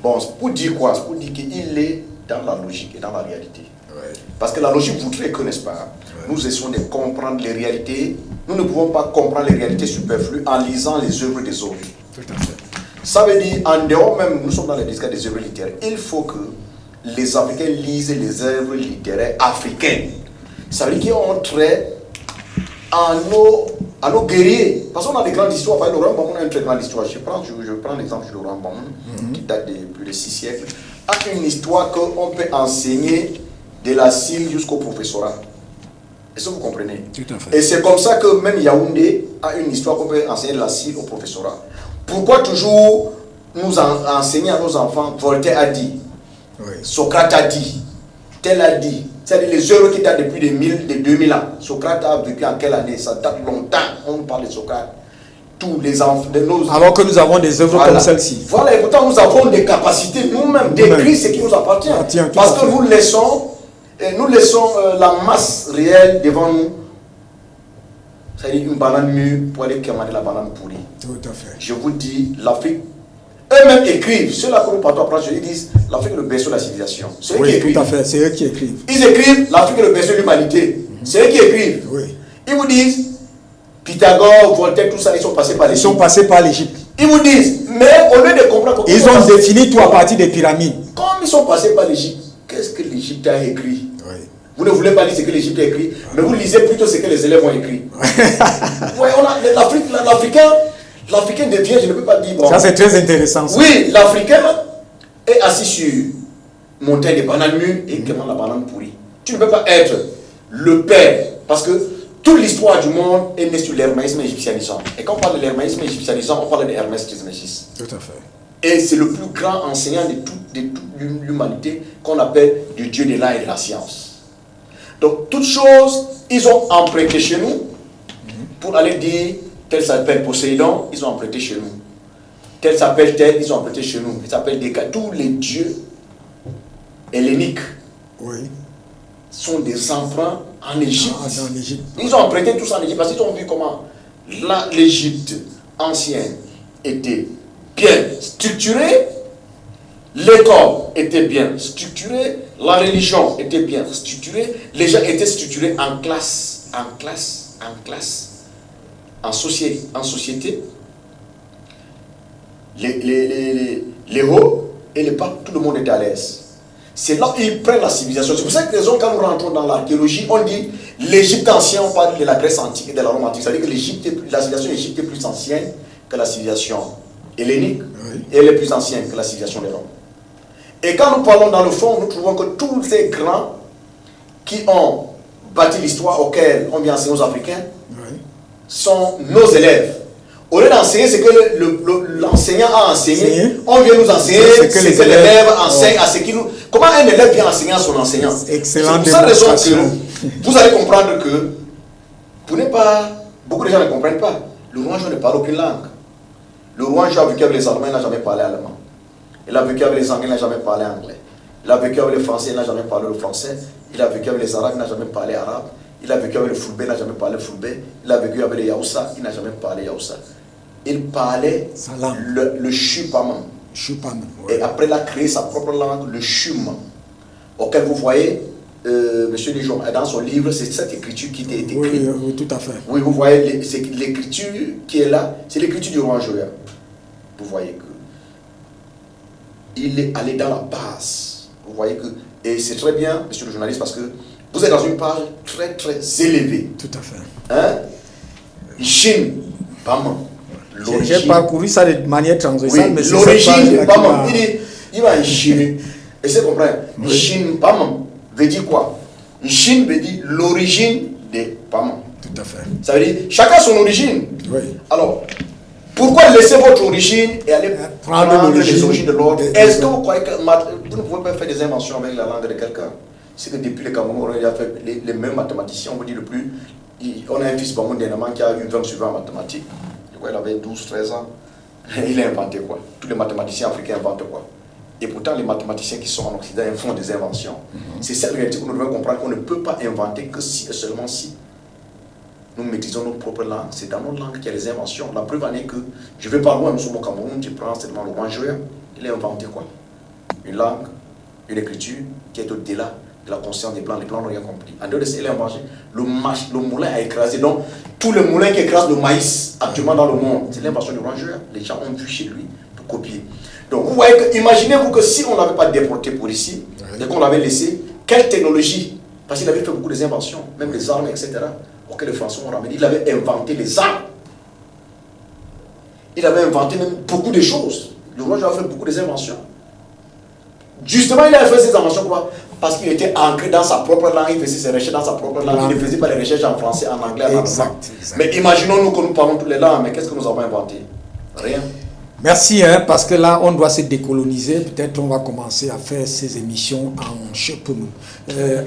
Bon, c'est pour dire quoi? C'est pour dire qu'il est dans la logique et dans la réalité. Ouais. Parce que la logique voudrait que, n'est-ce pas, nous essayons de comprendre les réalités. Nous ne pouvons pas comprendre les réalités superflues en lisant les œuvres des autres. Tout à fait. Ça veut dire, en dehors même, nous sommes dans les discours des œuvres littéraires, il faut que les Africains lisent les œuvres littéraires africaines. Ça veut dire qu'on trait à nos guerriers. Parce qu'on a des grandes histoires. Par exemple, Laurent Gbagbo a une très grande histoire. Je prends l'exemple de Laurent Gbagbo, qui date de plus de 6 siècles, a une histoire qu'on peut enseigner de la Syrie jusqu'au professorat. Est-ce que vous comprenez? Tout à fait. Et c'est comme ça que même Yaoundé a une histoire qu'on peut enseigner de la Syrie au professorat. Pourquoi toujours nous enseigner à nos enfants? Voltaire a dit, oui. Socrate a dit, tel a dit. C'est-à-dire les œuvres qui datent depuis de 2000 ans. Socrate a vécu en quelle année? Ça date longtemps. On parle de Socrate. Tous les enfants de nos... Alors que nous avons des œuvres comme celle-ci. Voilà, et pourtant nous avons des capacités nous-mêmes d'écrire ce qui nous appartient. Parce que nous laissons la masse réelle devant nous. C'est-à-dire une banane mûre pour aller commander la banane pourrie. Tout à fait. Je vous dis, l'Afrique, eux-mêmes écrivent. Ceux-là que nous partons après, ils disent l'Afrique est le berceau de la civilisation. C'est eux qui écrivent. Tout à fait, c'est eux qui écrivent. Ils écrivent l'Afrique est le berceau de l'humanité. C'est eux qui écrivent. Oui. Ils vous disent Pythagore, Voltaire, tout ça, ils sont passés par l'Égypte. Ils sont passés par l'Égypte. Ils vous disent, mais au lieu de comprendre... Ils ont défini tout à partir des pyramides. Comme ils sont passés par l'Égypte, qu'est-ce que l'Égypte a écrit? Oui. Vous ne voulez pas lire ce que l'Égypte a écrit, mais vous lisez plutôt ce que les élèves ont écrit. Ouais, l'Africain devient, je ne peux pas dire... Bon. Ça, c'est très intéressant. Ça. Oui, l'Africain est assis sur montagne de bananes mûres et commande la banane pourrie. Tu ne peux pas être le père, parce que toute l'histoire du monde est née sur l'herméisme égyptianisant. Et quand on parle de l'herméisme égyptianisant, on parle de Hermès Trismégistes. Tout à fait. Et c'est le plus grand enseignant de toute l'humanité qu'on appelle du dieu de l'art et de la science. Donc, toutes choses, ils ont emprunté chez nous pour aller dire, tel s'appelle Poséidon, ils ont emprunté chez nous. Tel s'appelle tel, ils ont emprunté chez nous. Ils s'appellent tous les dieux helléniques. Oui. Sont des emprunts en Égypte. En Égypte. Ils ont emprunté tout ça en Égypte parce qu'ils ont vu comment l'Égypte ancienne était bien structurée, l'école était bien structurée, la religion était bien structurée, les gens étaient structurés en classe, en société. Les hauts et les bas, tout le monde était à l'aise. C'est là qu'ils prennent la civilisation. C'est pour ça que quand nous rentrons dans l'archéologie, on dit l'Égypte ancienne, on parle de la Grèce antique et de la Rome antique. C'est-à-dire que la civilisation égyptienne est plus ancienne que la civilisation hellénique, oui. Et elle est plus ancienne que la civilisation de Rome. Et quand nous parlons dans le fond, nous trouvons que tous ces grands qui ont bâti l'histoire auquel on vient enseigner aux Africains, oui. Sont nos élèves. Au lieu d'enseigner ce que l'enseignant a enseigné, on vient nous enseigner ce que les élèves enseignent à ce qui nous... Comment un élève vient enseigner à son enseignant? Excellent. C'est pour cette raison que vous allez comprendre que beaucoup de gens ne comprennent pas. Le roi Jean ne parle aucune langue. Le roi Jean a vécu avec les Allemands, il n'a jamais parlé allemand. Il a vécu avec les Anglais, il n'a jamais parlé anglais. Il a vécu avec les Français, il n'a jamais parlé le français. Il a vécu avec les Arabes, il n'a jamais parlé arabe. Il a vécu avec le Fulbe, il n'a jamais parlé Fulbe. Il a vécu avec les Yaoussa, il n'a jamais parlé Yaoussa. Il parlait le Chupamam. Ouais. Et après, il a créé sa propre langue, le Chum, auquel vous voyez, Monsieur Lejon, dans son livre, c'est cette écriture qui était écrite. Oui, tout à fait. Oui, vous voyez, l'écriture qui est là, c'est l'écriture du roi Joël. Vous voyez que il est allé dans la base. Vous voyez que, et c'est très bien, monsieur le journaliste, parce que vous êtes dans une page très très élevée. Tout à fait. Hein? Chine, Bama. J'ai parcouru ça de manière transversale, oui, mais c'est l'origine, Bama. Il va en Chine. Et c'est compris. Chine, Bama, veut dire quoi? Chine veut dire l'origine des Bama. Tout à fait. Ça veut dire chacun son origine. Oui. Alors, pourquoi laisser votre origine et aller prendre les origines de l'autre? Est-ce que vous croyez que vous ne pouvez pas faire des inventions avec la langue de quelqu'un? C'est que depuis le Cameroun, on a fait les mêmes mathématiciens, on vous dit le plus. On a un fils Bamou dernièrement qui a eu 20 sur 20 en mathématiques. Il avait 12-13 ans. Il a inventé quoi? Tous les mathématiciens africains inventent quoi? Et pourtant, les mathématiciens qui sont en Occident font des inventions. C'est cette réalité que nous devons comprendre, qu'on ne peut pas inventer que si et seulement si nous maîtrisons notre propre langue. C'est dans notre langue qu'il y a les inventions. La preuve en est que, je vais pas loin, nous sommes au Cameroun, tu prends seulement le roi Joël, il a inventé quoi? Une langue, une écriture qui est au-delà de la conscience des Blancs. Les Blancs n'ont rien compris. En dehors de ça, il a inventé le moulin a écrasé. Donc, tous les moulins qui écrasent le maïs actuellement dans le monde, c'est l'invention du roi Joël. Les gens ont vu chez lui pour copier. Donc, vous voyez que, imaginez-vous que si on ne l'avait pas déporté pour ici, et qu'on l'avait laissé, quelle technologie? Parce qu'il avait fait beaucoup d'inventions, même les armes, etc. auxquelles les Français ont ramené. Il avait inventé les armes. Il avait inventé même beaucoup de choses. Le roi Joël a fait beaucoup d'inventions. Justement, il a fait ces inventions quoi? Parce qu'il était ancré dans sa propre langue, il faisait ses recherches dans sa propre langue. Il ne faisait pas les recherches en français, en anglais, en allemand. Mais imaginons-nous que nous parlons toutes les langues, mais qu'est-ce que nous avons inventé? Rien. Merci, parce que là, on doit se décoloniser. Peut-être on va commencer à faire ces émissions en chepemou.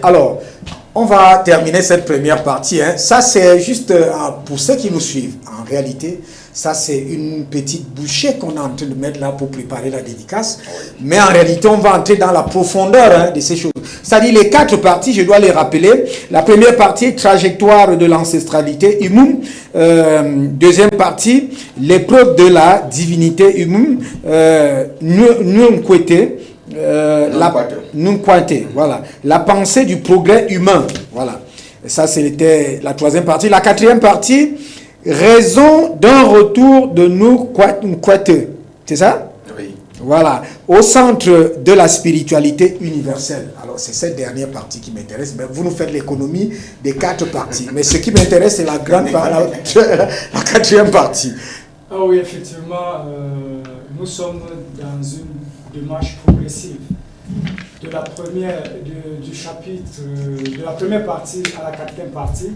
Alors, on va terminer cette première partie. Ça, c'est juste pour ceux qui nous suivent. En réalité, ça, c'est une petite bouchée qu'on est en train de mettre là pour préparer la dédicace. Mais en réalité, on va entrer dans la profondeur de ces choses. C'est-à-dire les 4 parties, je dois les rappeler. La première partie, trajectoire de l'ancestralité, Imum. Deuxième partie, l'épreuve de la divinité, Imum. Nunkwate, voilà. La pensée du progrès humain, voilà. Et ça, c'était la troisième partie. La quatrième partie, raison d'un retour de Nunkwate. C'est ça? Oui. Voilà. Au centre de la spiritualité universelle. Alors, c'est cette dernière partie qui m'intéresse. Mais vous nous faites l'économie des 4 parties. Mais ce qui m'intéresse, c'est la grande partie, la quatrième partie. Ah oui, effectivement, nous sommes dans une démarche progressive. De la première, du chapitre, de la première partie à la 4e partie,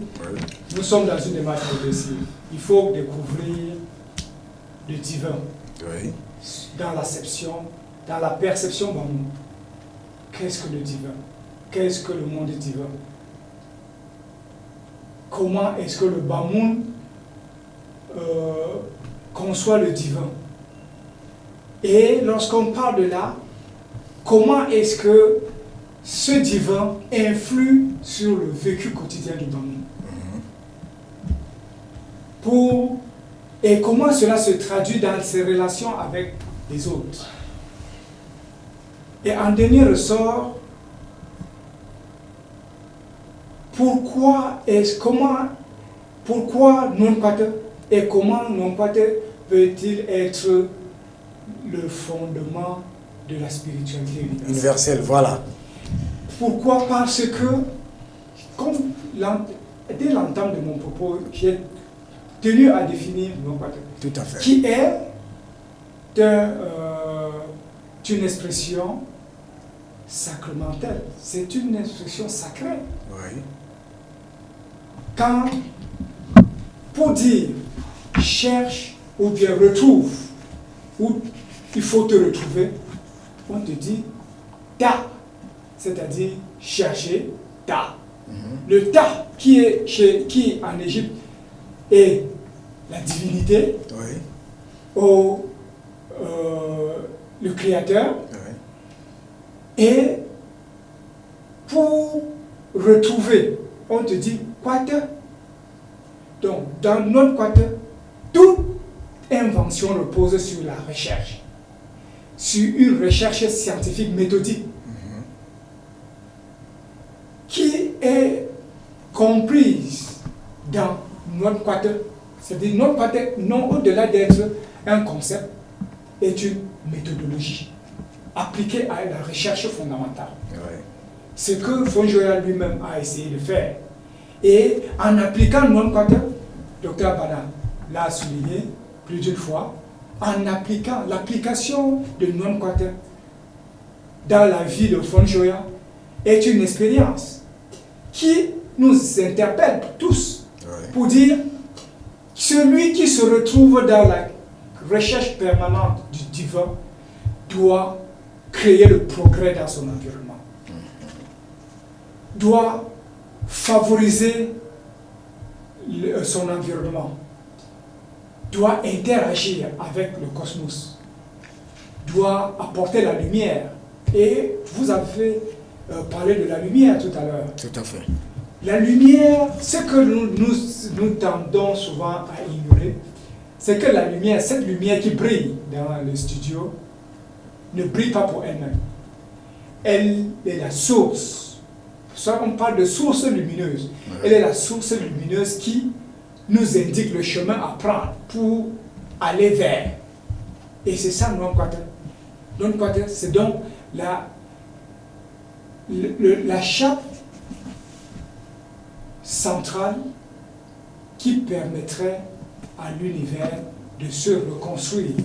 nous sommes dans une démarche progressive. Il faut découvrir le divin dans l'acception, dans la perception d'un monde. Qu'est-ce que le divin? Qu'est-ce que le monde divin? Comment est-ce que le Bamoun conçoit le divin? Et lorsqu'on parle de là, comment est-ce que ce divin influe sur le vécu quotidien du Bamoun? Et comment cela se traduit dans ses relations avec les autres? Et en dernier ressort, pourquoi Nunkwate et comment Nunkwate peut-il être le fondement de la spiritualité universelle, voilà. Pourquoi? Parce que, comme dès l'entame de mon propos, j'ai tenu à définir Nunkwate. Tout à fait. Qui est une expression sacramentelle. C'est une expression sacrée. Oui. Quand, pour dire cherche ou bien retrouve, ou il faut te retrouver, on te dit ta, c'est-à-dire chercher ta. Le ta qui en Égypte est la divinité, le Créateur, Oui. et pour retrouver, on te dit quater. Donc, dans notre quater, toute invention repose sur la recherche, sur une recherche scientifique méthodique qui est comprise dans notre quater. C'est-à-dire notre quater, non au-delà d'être un concept, est une méthodologie appliquée à la recherche fondamentale. Oui. Ce que Fonjoya lui-même a essayé de faire. Et en appliquant notre quater, Dr Bada l'a souligné plus d'une fois, en appliquant l'application de non-quater dans la vie de Fonjoya est une expérience qui nous interpelle tous pour dire celui qui se retrouve dans la recherche permanente du divin doit créer le progrès dans son environnement, doit favoriser son environnement, doit interagir avec le cosmos, doit apporter la lumière. Et vous avez parlé de la lumière tout à l'heure. Tout à fait. La lumière, ce que nous tendons souvent à ignorer, c'est que la lumière, cette lumière qui brille dans le studio, ne brille pas pour elle-même. Elle est la source. Soit on parle de source lumineuse. Elle est la source lumineuse qui nous indique le chemin à prendre pour aller vers. Et c'est ça non-quater. Non-quater, c'est donc la chape centrale qui permettrait à l'univers de se reconstruire,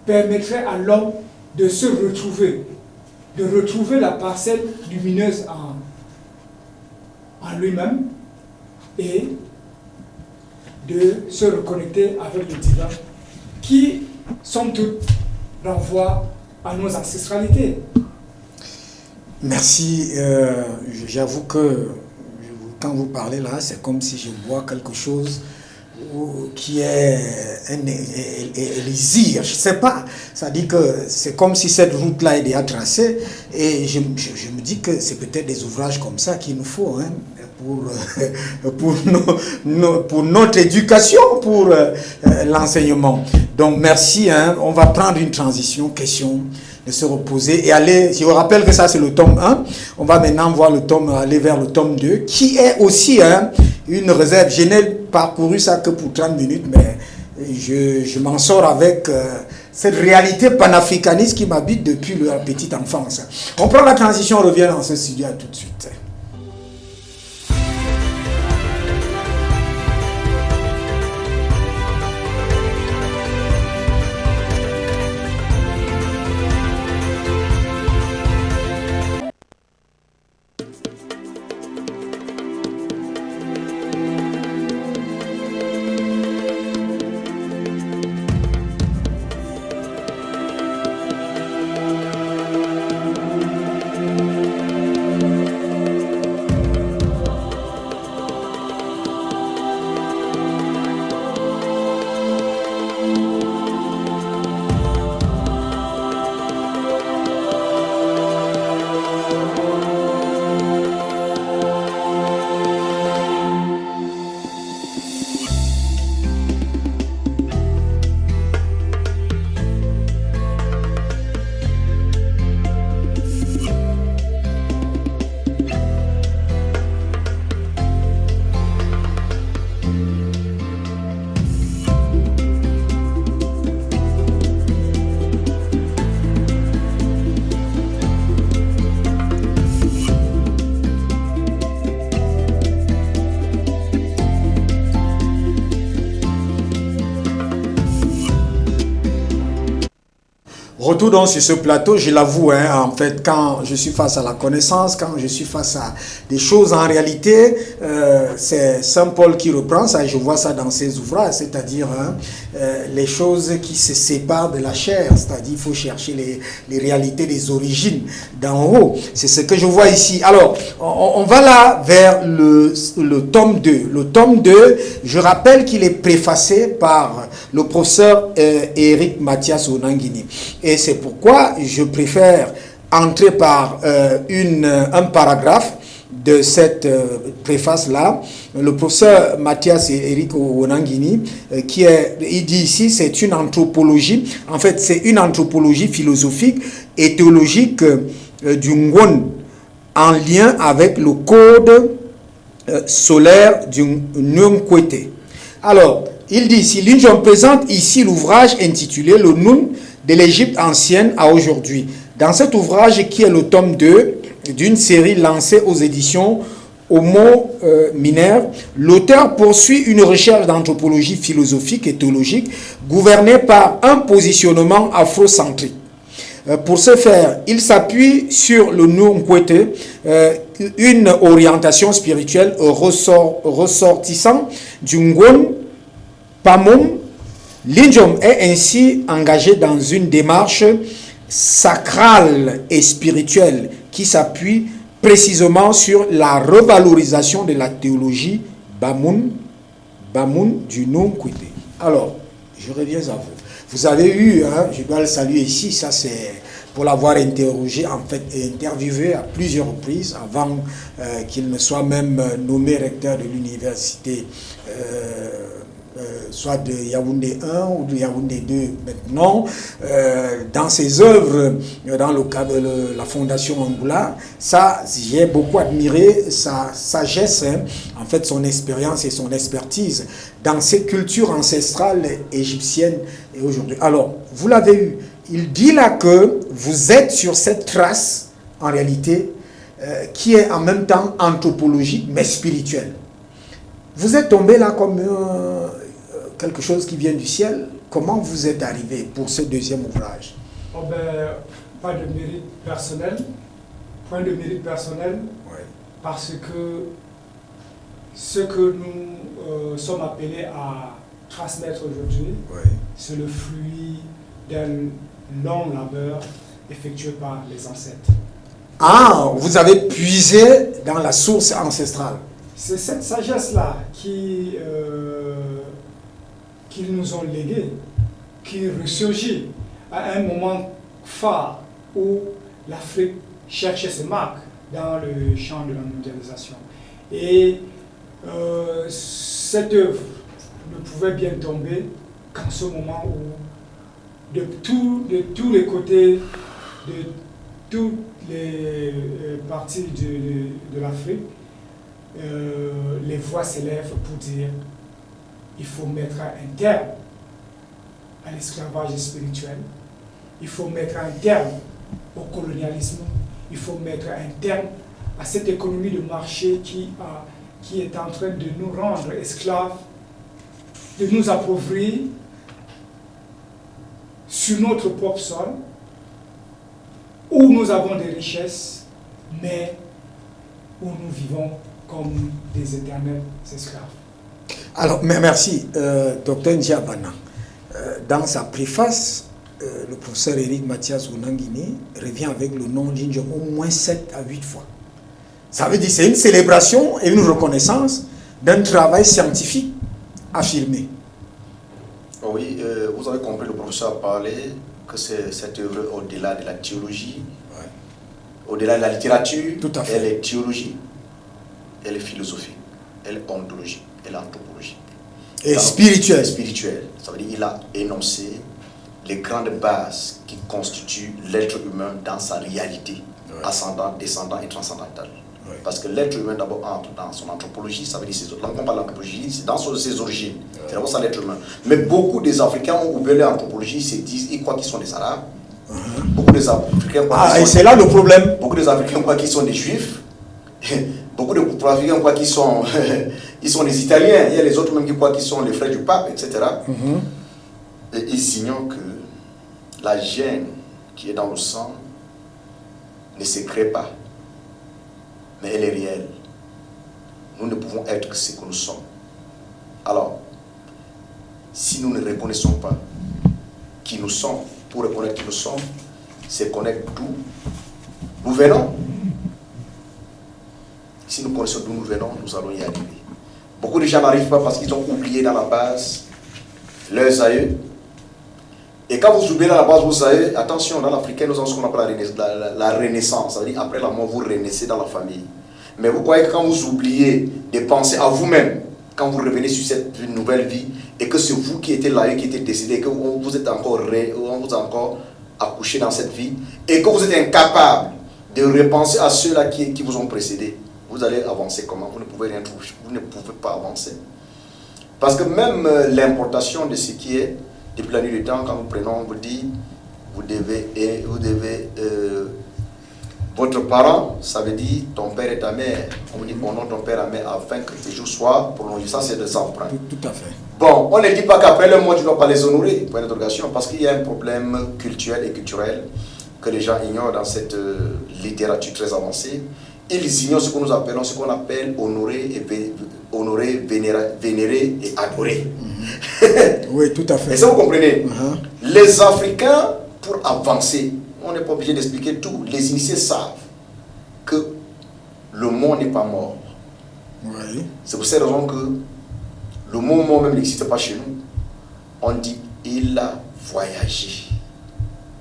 permettrait à l'homme de se retrouver, de retrouver la parcelle lumineuse en lui-même et de se reconnecter avec le divin qui, somme toute, renvoie à nos ancestralités. Merci. J'avoue que quand vous parlez là, c'est comme si je vois quelque chose qui est un élysir, je ne sais pas. Ça dit que c'est comme si cette route-là est déjà tracée et je me dis que c'est peut-être des ouvrages comme ça qu'il nous faut hein, pour notre éducation, pour l'enseignement. Donc merci, hein. On va prendre une transition, question de se reposer et aller, je vous rappelle que ça c'est le tome 1, on va maintenant voir aller vers le tome 2, qui est aussi hein, une réserve. Je n'ai parcouru ça que pour 30 minutes, mais je m'en sors avec cette réalité panafricaniste qui m'habite depuis la petite enfance. On prend la transition, on revient dans ce studio, à tout de suite. Retour donc sur ce plateau, je l'avoue, hein, en fait, quand je suis face à la connaissance, quand je suis face à des choses en réalité, c'est Saint Paul qui reprend ça, et je vois ça dans ses ouvrages, c'est-à-dire hein, les choses qui se séparent de la chair, c'est-à-dire il faut chercher les réalités des origines d'en haut. C'est ce que je vois ici. Alors, on va là vers le tome 2. Le tome 2, je rappelle qu'il est préfacé par le professeur Éric Mathias Onanguini. Et c'est pourquoi je préfère entrer par un paragraphe de cette préface-là. Le professeur Mathias Éric Onanguini, il dit ici, c'est une anthropologie, en fait c'est une anthropologie philosophique et théologique du Ngoni en lien avec le code solaire du Nunkwete. Alors, il dit ici, Linjon présente ici l'ouvrage intitulé Le Nun de l'Égypte ancienne à aujourd'hui. Dans cet ouvrage qui est le tome 2 d'une série lancée aux éditions Homo Minère, l'auteur poursuit une recherche d'anthropologie philosophique et théologique gouvernée par un positionnement afrocentrique. Pour ce faire, il s'appuie sur le Nunkwete, une orientation spirituelle ressortissant du Ngoni Pamom. Linjon est ainsi engagé dans une démarche sacrale et spirituelle qui s'appuie précisément sur la revalorisation de la théologie Bamoun du Nunkwete. Alors, je reviens à vous. Vous avez eu, hein, je dois le saluer ici, ça c'est pour l'avoir interrogé, en fait, interviewé à plusieurs reprises avant qu'il ne soit même nommé recteur de l'université soit de Yaoundé 1 ou de Yaoundé 2 maintenant, dans ses œuvres, dans le cadre de la Fondation Angoula, ça, j'ai beaucoup admiré sa sagesse, hein, en fait son expérience et son expertise dans ces cultures ancestrales égyptiennes et aujourd'hui. Alors, vous l'avez eu, il dit là que vous êtes sur cette trace, en réalité, qui est en même temps anthropologique, mais spirituelle. Vous êtes tombé là comme quelque chose qui vient du ciel. Comment vous êtes arrivé pour ce deuxième ouvrage? Oh ben, pas de mérite personnel, point de mérite personnel, Oui. parce que ce que nous sommes appelés à transmettre aujourd'hui, Oui. c'est le fruit d'un long labeur effectué par les ancêtres. Ah, vous avez puisé dans la source ancestrale. C'est cette sagesse-là qu'ils nous ont léguée, qui ressurgit à un moment phare où l'Afrique cherchait ses marques dans le champ de la mondialisation. Et cette œuvre ne pouvait bien tomber qu'en ce moment où, de tous les côtés, de toutes les parties de l'Afrique, les voix s'élèvent pour dire il faut mettre un terme à l'esclavage spirituel, il faut mettre un terme au colonialisme, il faut mettre un terme à cette économie de marché qui est en train de nous rendre esclaves, de nous appauvrir sur notre propre sol, où nous avons des richesses, mais où nous vivons comme des éternels esclaves. Alors, merci, Dr N'Diabana. Dans sa préface, le professeur Éric Mathias Onanguini revient avec le nom d'Indion au moins 7 à 8 fois. Ça veut dire que c'est une célébration et une reconnaissance d'un travail scientifique affirmé. Oui, vous avez compris, le professeur a parlé que cette œuvre au-delà de la théologie, Ouais. au-delà de la littérature, Tout à fait. elle est théologie, elle est philosophie, elle est ontologie, elle est anthropologie. Et spirituel. Spirituel, ça veut dire qu'il a énoncé les grandes bases qui constituent l'être humain dans sa réalité, Ouais. ascendante, descendante et transcendantale. Ouais. Parce que l'être humain d'abord entre dans son anthropologie, ça veut dire ses autres. Là, on parle d'anthropologie, c'est dans ses origines. Ouais. C'est d'abord ça l'être humain. Mais beaucoup des Africains ont oublié l'anthropologie, ils se disent, ils croient qu'ils sont des Arabes. Beaucoup des Africains croient Ah, et qu'ils sont c'est là le problème. beaucoup des Africains croient qu'ils sont des Juifs. Beaucoup de Africains croient qu'ils sont, ils sont des Italiens. Il y a les autres même qui croient qu'ils sont les frères du pape, etc. Et ils ignorent que la gêne qui est dans le sang ne se crée pas, mais elle est réelle. Nous ne pouvons être que ce que nous sommes. Alors, si nous ne reconnaissons pas qui nous sommes, pour reconnaître qui nous sommes, c'est connaître d'où nous venons. Si nous connaissons d'où nous venons, nous allons y arriver. Beaucoup de gens n'arrivent pas parce qu'ils ont oublié dans la base leurs aïeux. Et quand vous oubliez dans la base vos aïeux, attention, dans l'Africain, nous avons ce qu'on appelle la renaissance. Ça veut dire après la mort, vous renaissez dans la famille. Mais vous croyez que quand vous oubliez de penser à vous-même, quand vous revenez sur cette nouvelle vie, et que c'est vous qui étiez là, qui étiez décédé, que vous êtes encore accouché dans cette vie, et que vous êtes incapable de repenser à ceux-là qui vous ont précédé, vous allez avancer comment? Vous ne pouvez rien trouver, vous ne pouvez pas avancer. Parce que même l'importation de ce qui est, depuis la nuit du temps, quand vous prenons, on vous dit, vous devez votre parent, ça veut dire ton père et ta mère. On vous dit honore ton père et ta mère afin que tes jours soient prolongés. Ça, c'est des emprunts. Tout à fait. Bon, on ne dit pas qu'après le mot, tu ne dois pas les honorer, point d'interrogation, parce qu'il y a un problème culturel et culturel que les gens ignorent dans cette littérature très avancée. Ils ignorent ce que nous appelons, ce qu'on appelle honorer, vénérer et adorer. Oui, tout à fait. Et ça, vous comprenez? Les Africains, pour avancer, on n'est pas obligé d'expliquer tout. Les initiés savent que le mot n'est pas mort. Oui. C'est pour cette raison que le mot mort même n'existe pas chez nous. On dit il a voyagé.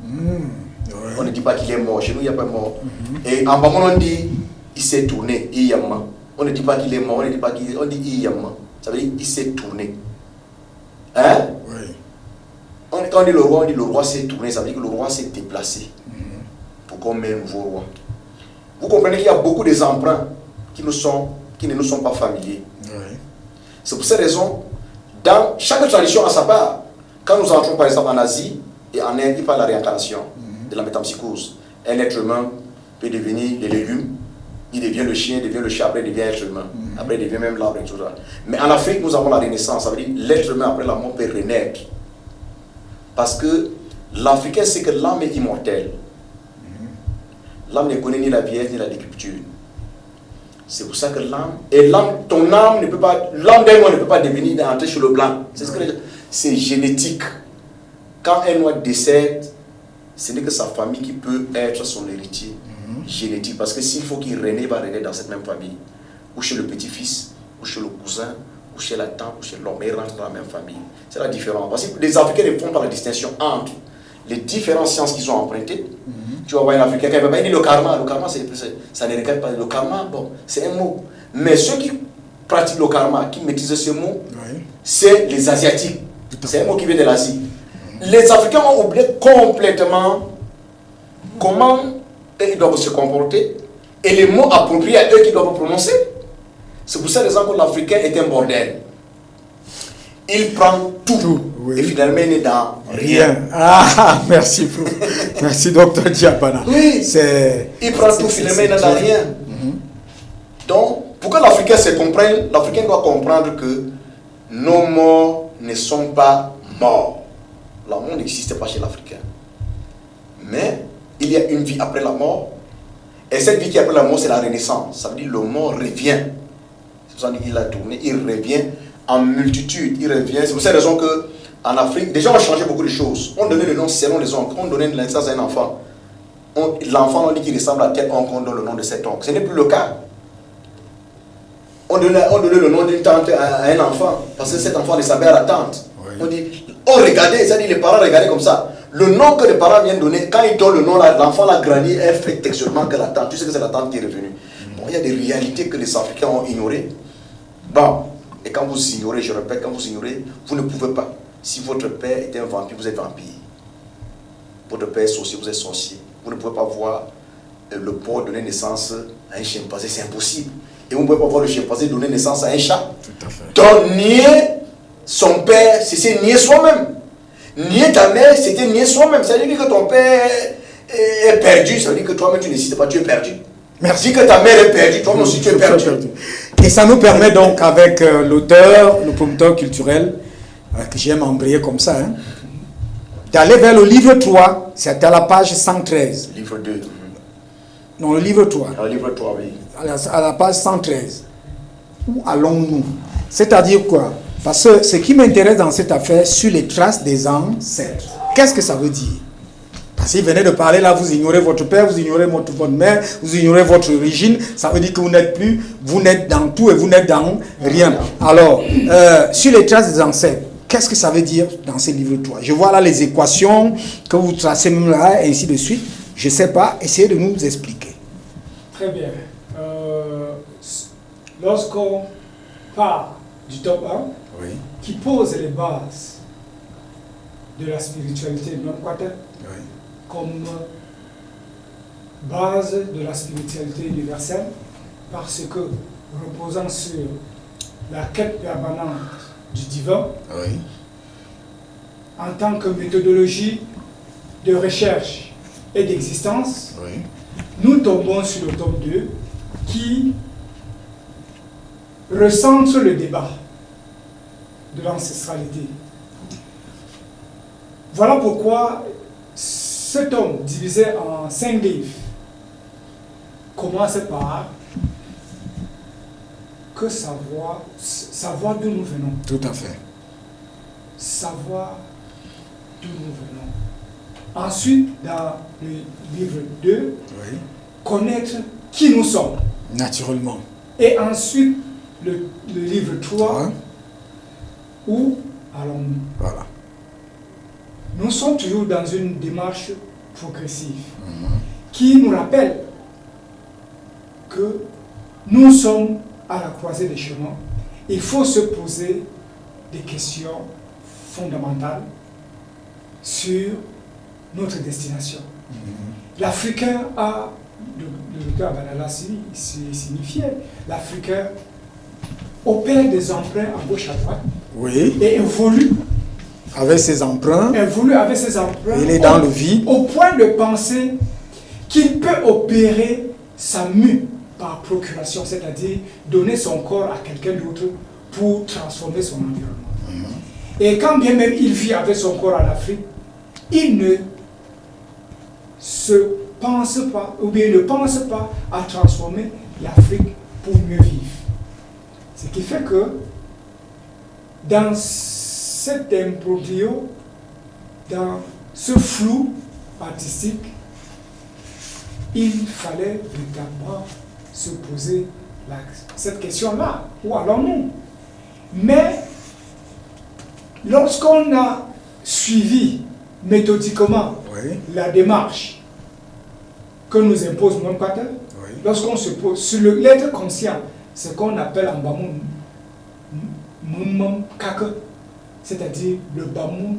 Ouais. On ne dit pas qu'il est mort. Chez nous, il n'y a pas mort. Et en bas, on dit il s'est tourné. Iyama. On ne dit pas qu'il est mort. On ne dit pas qu'il est. On dit iyama. Ça veut dire il s'est tourné. Hein? Oui. Quand on dit le roi s'est tourné, ça veut dire que le roi s'est déplacé pour qu'on mette un nouveau roi. Vous comprenez qu'il y a beaucoup des emprunts qui ne nous sont pas familiers. Oui. C'est pour cette raison, dans chaque tradition a sa part. Quand nous entrons par exemple en Asie et en Inde, il parle de la réincarnation, de la métempsychose. Un être humain peut devenir des légumes, il devient le chien, il devient le chat, après il devient être humain. Après il devient même l'arbre et tout ça. Mais en Afrique, nous avons la renaissance, ça veut dire l'être humain après la mort peut renaître. Parce que l'Africain sait que l'âme est immortelle. L'âme ne connaît ni la vieillesse ni la décrépitude. C'est pour ça que l'âme, et l'âme, ton âme ne peut pas, l'âme d'un noir ne peut pas devenir entrer sur le blanc. C'est génétique. Quand un noir décède, ce n'est que sa famille qui peut être son héritier génétique. Parce que s'il faut qu'il renaisse, il va renaître dans cette même famille. Ou chez le petit-fils, ou chez le cousin, ou chez la tante, ou chez l'homme, mais il rentre dans la même famille. C'est la différence. Parce que les Africains ne font pas la distinction entre les différentes sciences qu'ils ont empruntées. Tu vas voir un Africain qui va dire le karma. Le karma, ça ne regarde pas. Le karma, bon, c'est un mot. Mais ceux qui pratiquent le karma, qui maîtrisent ce mot, c'est les Asiatiques. C'est un mot qui vient de l'Asie. Les Africains ont oublié complètement comment ils doivent se comporter et les mots appropriés à eux qu'ils doivent prononcer. C'est pour ça que l'Africain est un bordel. Il prend tout. Oui. Et finalement, il n'est dans rien. Ah, merci. Merci, docteur Diabana. Oui, il prend tout, finalement, il n'est dans rien. Donc, pour que l'Africain se comprenne, l'Africain doit comprendre que nos morts ne sont pas morts. La mort n'existe pas chez l'Africain. Mais, il y a une vie après la mort. Et cette vie qui est après la mort, c'est la renaissance. Ça veut dire que le mort revient. C'est pour ça qu'il a tourné, il revient en multitude, il revient. C'est pour cette raison qu'en Afrique, déjà on a changé beaucoup de choses. On donnait le nom selon les oncles, on donnait naissance à un enfant. L'enfant, on dit qu'il ressemble à tel oncle, on donne le nom de cet oncle. Ce n'est plus le cas. On donnait le nom d'une tante à un enfant, parce que cet enfant ressemblait à la tante. Oui. On dit, oh regardez, ça dit les parents regardaient comme ça. Le nom que les parents viennent donner, quand ils donnent le nom, l'enfant l'a grandi, elle fait textuellement que la tante. Tu sais que c'est la tante qui est revenue. Bon, il y a des réalités que les Africains ont ignorées. Bon, et quand vous ignorez, je répète, quand vous ignorez, vous ne pouvez pas. Si votre père était un vampire, vous êtes vampire. Votre père est sorcier, vous êtes sorcier. Vous ne pouvez pas voir le porc donner naissance à un chimpanzé, c'est impossible. Et vous ne pouvez pas voir le chimpanzé donner naissance à un chat. Tout à fait. Donc, nier son père, c'est nier soi-même. Nier ta mère, c'était nier soi-même. Ça veut dire que ton père est perdu, ça veut dire que toi-même tu n'existes pas, tu es perdu. Merci. Dis que ta mère est perdue, toi aussi tu es perdu. Et ça nous permet donc, avec l'auteur, le promoteur culturel, que j'aime embrayer comme ça, D'aller vers le livre 3, c'est à la page 113. Livre 2. Non, le livre 3. Le livre 3, oui. À la page 113. Où allons-nous? C'est-à-dire quoi? Parce que ce qui m'intéresse dans cette affaire, sur les traces des ancêtres. Qu'est-ce que ça veut dire? Parce qu'il venait de parler là, vous ignorez votre père, vous ignorez votre mère, vous ignorez votre origine. Ça veut dire que vous n'êtes plus, vous n'êtes dans tout et vous n'êtes dans rien. Alors, sur les traces des ancêtres, qu'est-ce que ça veut dire dans ces livres 3? Je vois là les équations que vous tracez même là, et ainsi de suite. Je ne sais pas, essayez de nous expliquer. Très bien. Lorsqu'on parle du top 1, Oui. qui pose les bases de la spiritualité non-quater, Oui. comme base de la spiritualité universelle, parce que reposant sur la quête permanente du divin, Oui. en tant que méthodologie de recherche et d'existence, Oui. nous tombons sur le tome 2 qui recentre le débat de l'ancestralité. Voilà pourquoi ce tome, divisé en 5 livres, commence par que savoir d'où nous venons. Tout à fait. Savoir d'où nous venons. Ensuite, dans le livre 2, Oui. connaître qui nous sommes. Naturellement. Et ensuite, le livre 3, Hein? où allons-nous? Voilà. Nous sommes toujours dans une démarche progressive qui nous rappelle que nous sommes à la croisée des chemins. Il faut se poser des questions fondamentales sur notre destination. L'Africain a, le docteur Banala signifiait, l'Africain opère des emprunts à gauche à droite Oui. et évolue Avec ses emprunts, avec ses emprunts il est dans le vide. au point de penser qu'il peut opérer sa mue par procuration, c'est-à-dire donner son corps à quelqu'un d'autre pour transformer son environnement. Et quand bien même il vit avec son corps en Afrique, il ne se pense pas, ou bien il ne pense pas à transformer l'Afrique pour mieux vivre. Ce qui fait que dans cet imbroglio, dans ce flou artistique, il fallait véritablement se poser cette question-là. Où allons-nous? Mais lorsqu'on a suivi méthodiquement Oui. la démarche que nous impose non-quater, Oui. lorsqu'on se pose sur l'être conscient, ce qu'on appelle en Bamou Mumam Kake, c'est-à-dire le Bamoun,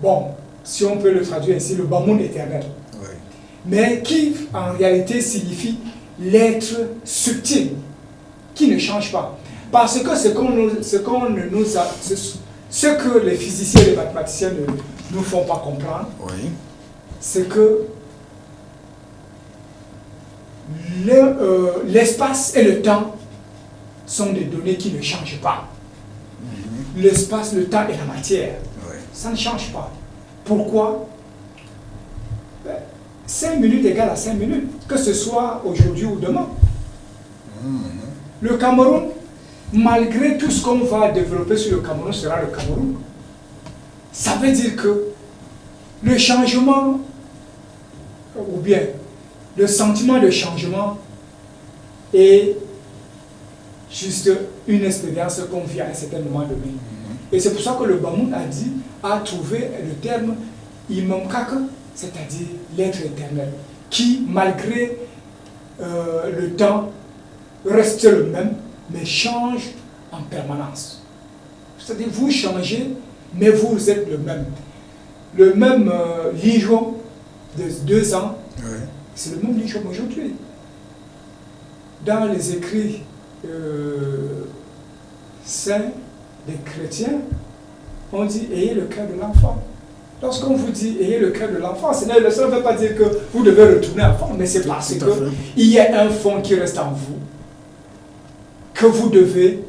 bon, si on peut le traduire ainsi, le Bamoun éternel, Oui. mais qui en réalité signifie l'être subtil, qui ne change pas. Parce que ce que les physiciens et les mathématiciens ne nous font pas comprendre, Oui. c'est que l'espace et le temps sont des données qui ne changent pas. L'espace, le temps et la matière, Oui. ça ne change pas. Pourquoi? 5 minutes égale à 5 minutes, que ce soit aujourd'hui ou demain. Le Cameroun, malgré tout ce qu'on va développer sur le Cameroun, sera le Cameroun. Ça veut dire que le changement, ou bien le sentiment de changement, est juste une expérience qu'on vit à un certain moment donné. Et c'est pour ça que le Bamoun a trouvé le terme Imam Kake, c'est-à-dire l'être éternel, qui, malgré le temps, reste le même, mais change en permanence. C'est-à-dire vous changez, mais vous êtes le même. Le même Lijon de 2 ans, Oui. c'est le même Lijon aujourd'hui. Dans les écrits saints des chrétiens, on dit « ayez le cœur de l'enfant ». Lorsqu'on vous dit « ayez le cœur de l'enfant », ça ne veut pas dire que vous devez retourner enfant, mais c'est parce qu'il y a un fond qui reste en vous, que vous devez,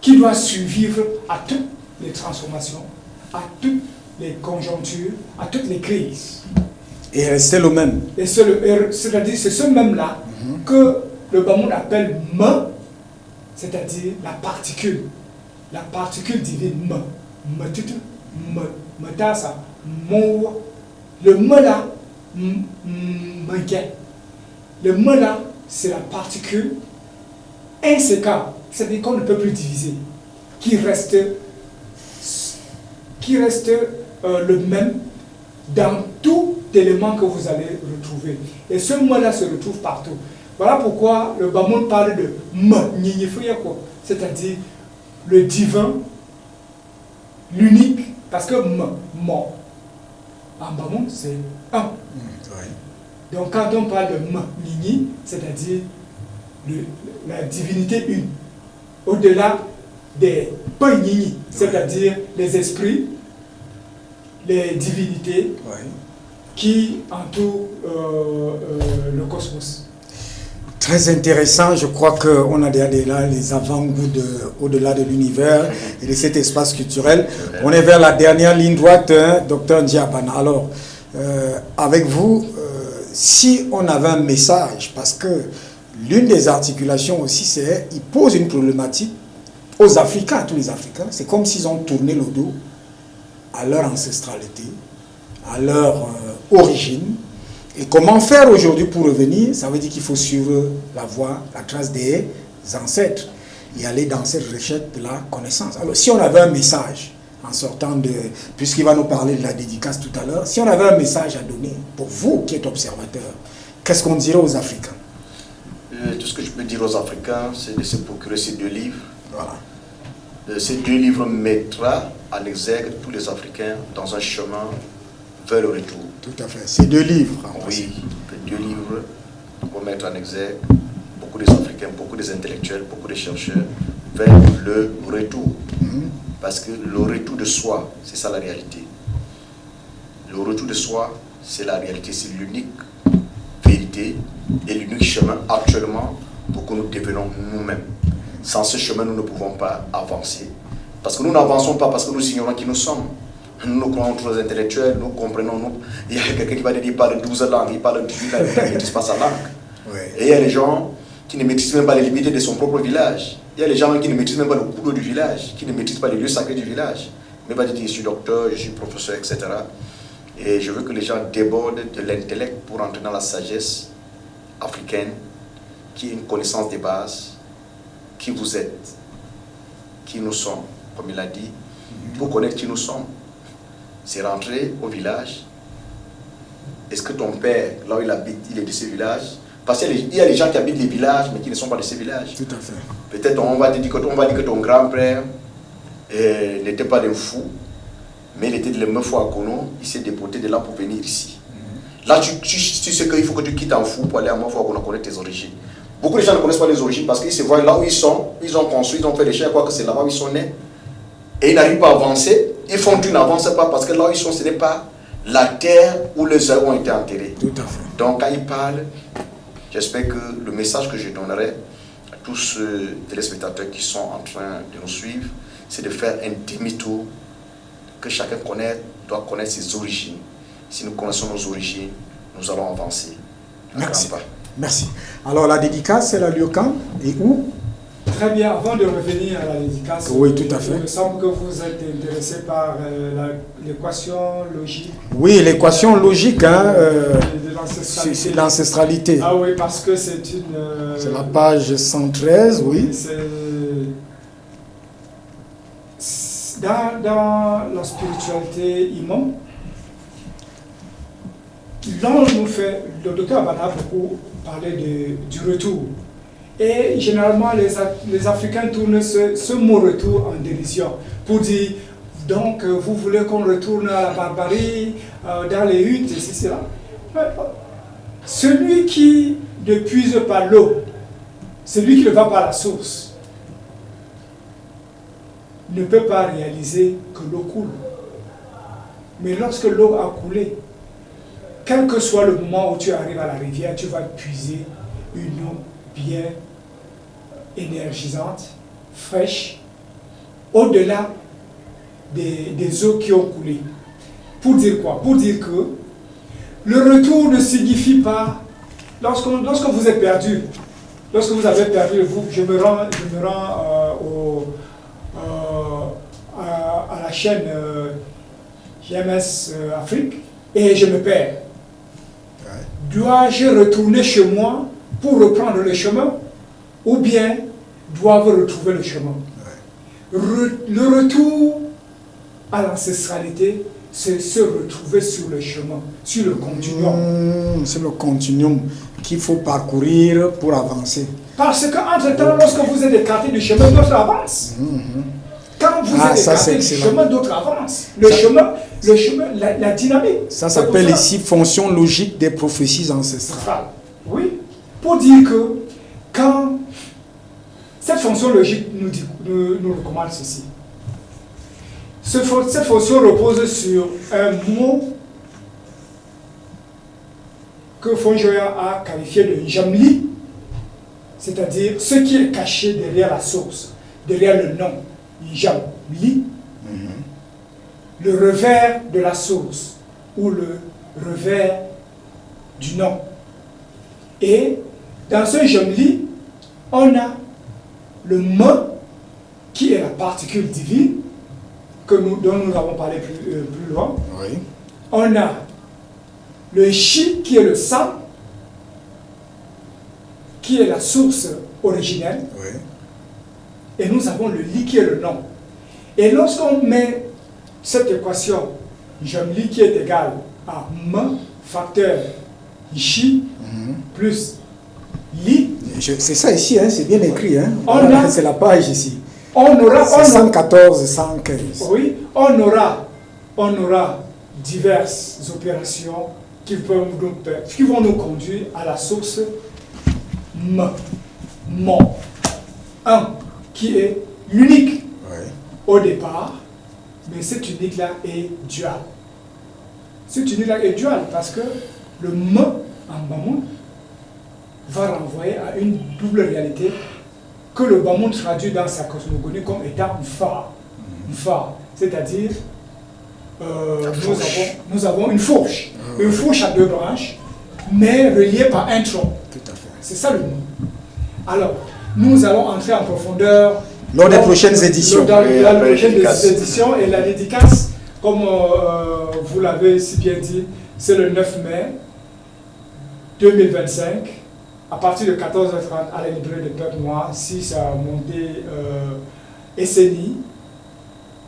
qui doit survivre à toutes les transformations, à toutes les conjonctures, à toutes les crises. Et rester le même. C'est-à-dire c'est ce même-là que le Bamoun appelle me, c'est-à-dire la particule divine me. Me ça, mo. Le me là, le me là, c'est la particule insécable, c'est-à-dire qu'on ne peut plus diviser, qui reste le même dans tout élément que vous allez retrouver. Et ce mot-là se retrouve partout. Voilà pourquoi le Bamoun parle de me, c'est-à-dire le divin, l'unique, parce que mon, en Bamoun, c'est un. Donc quand on parle de me, nini, c'est-à-dire la divinité une, au-delà des nini, c'est-à-dire les esprits, les divinités qui entourent le cosmos. Très intéressant, je crois qu'on a déjà là les avant-goûts au-delà de l'univers et de cet espace culturel. On est vers la dernière ligne droite, Dr Ndiabana. Alors, avec vous, si on avait un message, parce que l'une des articulations aussi, c'est qu'il pose une problématique aux Africains, à tous les Africains. C'est comme s'ils ont tourné le dos à leur ancestralité, à leur origine. Et comment faire aujourd'hui pour revenir? Ça veut dire qu'il faut suivre la voie, la trace des ancêtres et aller dans cette recherche de la connaissance. Alors, si on avait un message, en sortant de... Puisqu'il va nous parler de la dédicace tout à l'heure, si on avait un message à donner, pour vous qui êtes observateur, qu'est-ce qu'on dirait aux Africains? Tout ce que je peux dire aux Africains, c'est de se procurer ces deux livres. Voilà. Ces deux livres mettra en exergue tous les Africains dans un chemin vers le retour. Tout à fait. Ces deux livres. Oui, les deux livres vont mettre en exergue beaucoup des Africains, beaucoup des intellectuels, beaucoup des chercheurs vers le retour. Parce que le retour de soi, c'est ça la réalité. Le retour de soi, c'est la réalité, c'est l'unique vérité et l'unique chemin actuellement pour que nous devenions nous-mêmes. Sans ce chemin, nous ne pouvons pas avancer. Parce que nous n'avançons pas parce que nous ignorons qui nous sommes. Nous nous croyons très intellectuels, nous comprenons. Il y a quelqu'un qui va dire qu'il parle 12 langues, il parle 18 langues, il ne maîtrise pas sa langue. Ouais. Et il y a les gens qui ne maîtrisent même pas les limites de son propre village. Il y a les gens qui ne maîtrisent même pas le cours d'eau du village, qui ne maîtrisent pas les lieux sacrés du village. Mais va dire je suis docteur, je suis professeur, etc. Et je veux que les gens débordent de l'intellect pour entrer dans la sagesse africaine, qui est une connaissance des bases, qui vous êtes, qui nous sommes, comme il a dit, pour connaître qui nous sommes. C'est rentrer au village. Est-ce que ton père, là où il habite, il est de ce village? Parce qu'il y a les gens qui habitent les villages, mais qui ne sont pas de ces villages. Tout à fait. Peut-être on va dire que ton grand-père n'était pas d'un fou, mais il était de l'Emefou à Kono, il s'est déporté de là pour venir ici. Là, tu sais qu'il faut que tu quittes un fou pour aller à Mefou à Kono connaître tes origines. Beaucoup de gens ne connaissent pas les origines parce qu'ils se voient là où ils sont, ils ont construit, ils ont fait les chiens, quoi que c'est là-bas où ils sont nés. Et ils n'arrivent pas à avancer. Ils font qu'ils n'avancent pas parce que là où ils sont, ce n'est pas la terre où les œuvres ont été enterrés. Tout à fait. Donc quand ils parlent, j'espère que le message que je donnerai à tous ceux téléspectateurs qui sont en train de nous suivre, c'est de faire un demi-tour, que chacun doit connaître ses origines. Si nous connaissons nos origines, nous allons avancer. Merci. Merci. Alors la dédicace, elle a lieu quand et où? Très bien, avant de revenir à la dédicace, oui, tout à fait. Il me semble que vous êtes intéressé par l'équation logique. Oui, l'équation logique, hein, c'est l'ancestralité. Ah oui, parce que c'est une... c'est la page 113, oui. Dans la spiritualité imam, l'on nous fait, le docteur Abana a beaucoup parlé du retour. Et généralement, les Africains tournent ce mot retour en dérision pour dire, donc, vous voulez qu'on retourne à la barbarie, dans les huttes, et ceci, cela. Celui qui ne puise pas l'eau, celui qui ne va pas à la source, ne peut pas réaliser que l'eau coule. Mais lorsque l'eau a coulé, quel que soit le moment où tu arrives à la rivière, tu vas puiser une eau bien énergisante, fraîche, au-delà des eaux qui ont coulé. Pour dire quoi? Pour dire que le retour ne signifie pas, lorsque vous êtes perdu, lorsque vous avez perdu, je me rends à la chaîne GMS Afrique et je me perds. Dois-je retourner chez moi pour reprendre le chemin ou bien dois-je retrouver le chemin? Le retour à l'ancestralité, c'est se retrouver sur le chemin, sur le continuum. C'est le continuum qu'il faut parcourir pour avancer. Parce qu'entre-temps, lorsque vous êtes écarté du chemin, d'autres avancent. Quand vous êtes écarté du chemin, d'autres avancent. Le chemin, la dynamique. Ça s'appelle ici fonction logique des prophéties ancestrales. Oui, pour dire que quand cette fonction logique nous recommande ceci. Cette fonction repose sur un mot que Fonjoya a qualifié de jamli, c'est-à-dire ce qui est caché derrière la source, derrière le nom, jamli, le revers de la source ou le revers du nom. Et dans ce jamli, on a le me qui est la particule divine dont nous avons parlé plus loin. Oui. On a le chi qui est le sang, qui est la source originelle. Oui. Et nous avons le li qui est le nom. Et lorsqu'on met cette équation, li qui est égal à me facteur chi plus li. C'est ça ici, hein, c'est bien écrit. Hein. C'est la page ici. On aura 114, 115. Oui, on aura diverses opérations qui vont nous conduire à la source mon, un, qui est unique au départ, mais cet unique-là est dual. Cet unique-là est dual parce que le me en Bamoun va renvoyer à une double réalité que le Bamoun traduit dans sa cosmogonie comme étant phare. C'est-à-dire, nous avons une fourche. Une fourche à deux branches, mais reliée par un tronc. Tout à fait. C'est ça le mot. Alors, nous allons entrer en profondeur lors des prochaines éditions. Dans la prochaine édition et la dédicace, comme vous l'avez si bien dit, c'est le 9 mai 2025. À partir de 14h30 à la librairie de Peuple Noir, 6 à Mondé Esseni,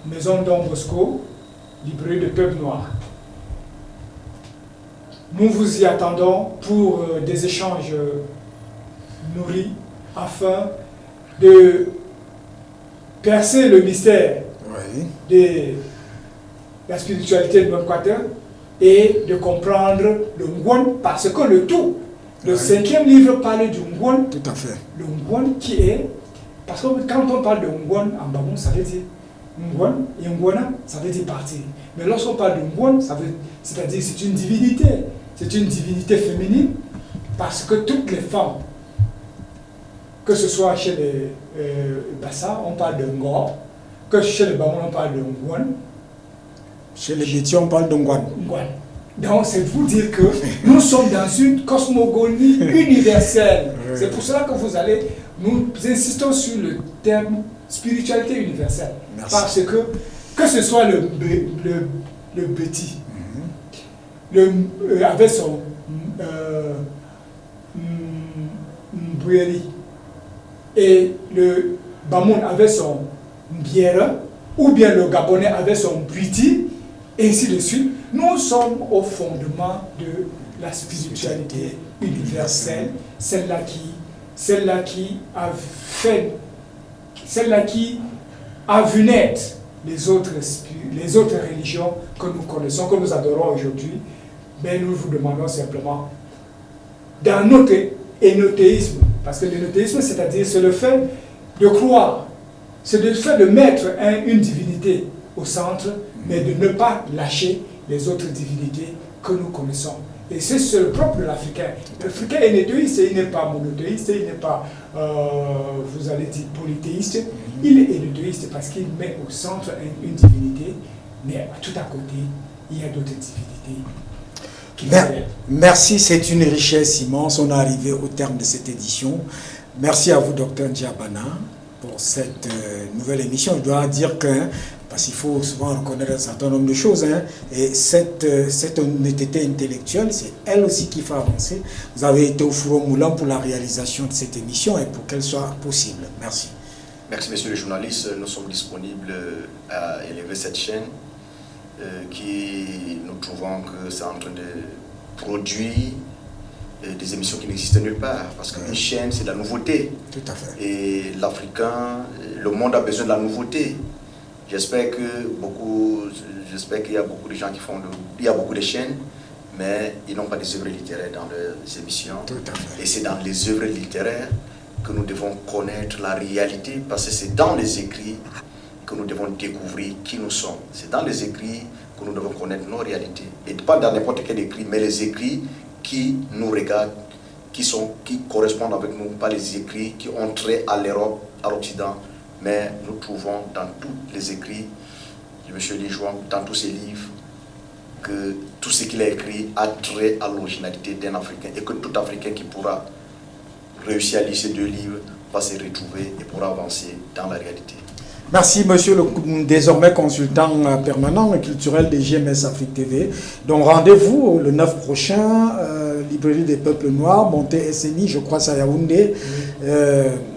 Maison Don Bosco, librairie de Peuple Noir. Nous vous y attendons pour des échanges nourris afin de percer le mystère de la spiritualité de notre quartier et de comprendre le Ngwan, parce que le tout. Le cinquième livre parle du Ngwan. Tout à fait. Le Ngwan qui est... Parce que quand on parle de Ngwan en Bamoun, ça veut dire Ngwan et Ngwana, ça veut dire partir. Mais lorsqu'on parle de Ngwan, c'est-à-dire c'est une divinité. C'est une divinité féminine parce que toutes les femmes, que ce soit chez les Bassa, on parle de Ngor, que chez les Bamoun, on parle de Ngwan. Chez les Bétis, on parle de Ngwan. Donc, c'est vous dire que nous sommes dans une cosmogonie universelle. C'est pour cela que nous insistons sur le terme spiritualité universelle. Merci. Parce que ce soit le Béti, avec son Mboueri, et le Bamoun avec son Mbiera, ou bien le Gabonais avec son Briti, et ainsi de suite. Nous sommes au fondement de la spiritualité universelle, celle-là qui a vu naître les autres religions que nous connaissons, que nous adorons aujourd'hui. Mais nous vous demandons simplement, dans notre énothéisme, parce que l'énothéisme, c'est-à-dire, c'est le fait de croire, c'est le fait de mettre une divinité au centre, mais de ne pas lâcher les autres divinités que nous connaissons. Et c'est le propre de l'Africain. L'Africain est énothéiste, il n'est pas monothéiste, il n'est pas, vous allez dire, polythéiste. Il est énothéiste parce qu'il met au centre une divinité, mais tout à côté, il y a d'autres divinités. Merci, c'est une richesse immense. On est arrivé au terme de cette édition. Merci à vous, Dr Djabana, pour cette nouvelle émission. Je dois dire que, parce qu'il faut souvent reconnaître un certain nombre de choses, et cette honnêteté intellectuelle, c'est elle aussi qui fait avancer. Vous avez été au four au moulin pour la réalisation de cette émission et pour qu'elle soit possible. Merci. Merci, messieurs les journalistes. Nous sommes disponibles à élever cette chaîne qui, nous trouvons que c'est en train de produire des émissions qui n'existent nulle part. Parce qu'une chaîne, c'est de la nouveauté. Tout à fait. Et l'Africain, le monde a besoin de la nouveauté. J'espère qu'il y a beaucoup de gens qui font... Il y a beaucoup de chaînes, mais ils n'ont pas des œuvres littéraires dans leurs émissions. Tout à fait. Et c'est dans les œuvres littéraires que nous devons connaître la réalité, parce que c'est dans les écrits que nous devons découvrir qui nous sommes. C'est dans les écrits que nous devons connaître nos réalités. Et pas dans n'importe quel écrit, mais les écrits qui nous regardent, qui correspondent avec nous, pas les écrits qui ont trait à l'Europe, à l'Occident, mais nous trouvons dans tous les écrits de M. Lijuan, dans tous ses livres, que tout ce qu'il a écrit a trait à l'originalité d'un Africain, et que tout Africain qui pourra réussir à lire ces deux livres va se retrouver et pourra avancer dans la réalité. Merci, monsieur le désormais consultant permanent et culturel de JMS Afrique TV. Donc rendez-vous le 9 prochain, Librairie des Peuples Noirs, montée SNI, je crois, à Yaoundé.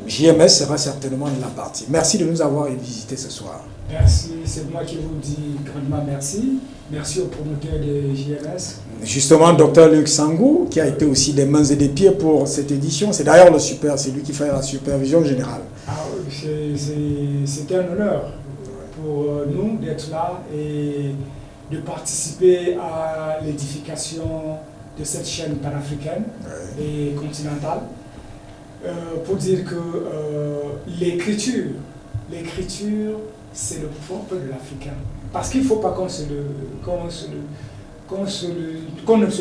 JMS sera certainement de la partie. Merci de nous avoir visité ce soir. Merci, c'est moi qui vous dis grandement merci. Merci aux promoteurs de JMS. Justement, Dr Luc Sangou, qui a été aussi des mains et des pieds pour cette édition. C'est d'ailleurs c'est lui qui fait la supervision générale. Ah oui, c'est un honneur pour nous d'être là et de participer à l'édification de cette chaîne panafricaine et continentale. Pour dire que l'écriture, c'est le propre de l'Africain. Parce qu'il ne faut pas qu'on ne se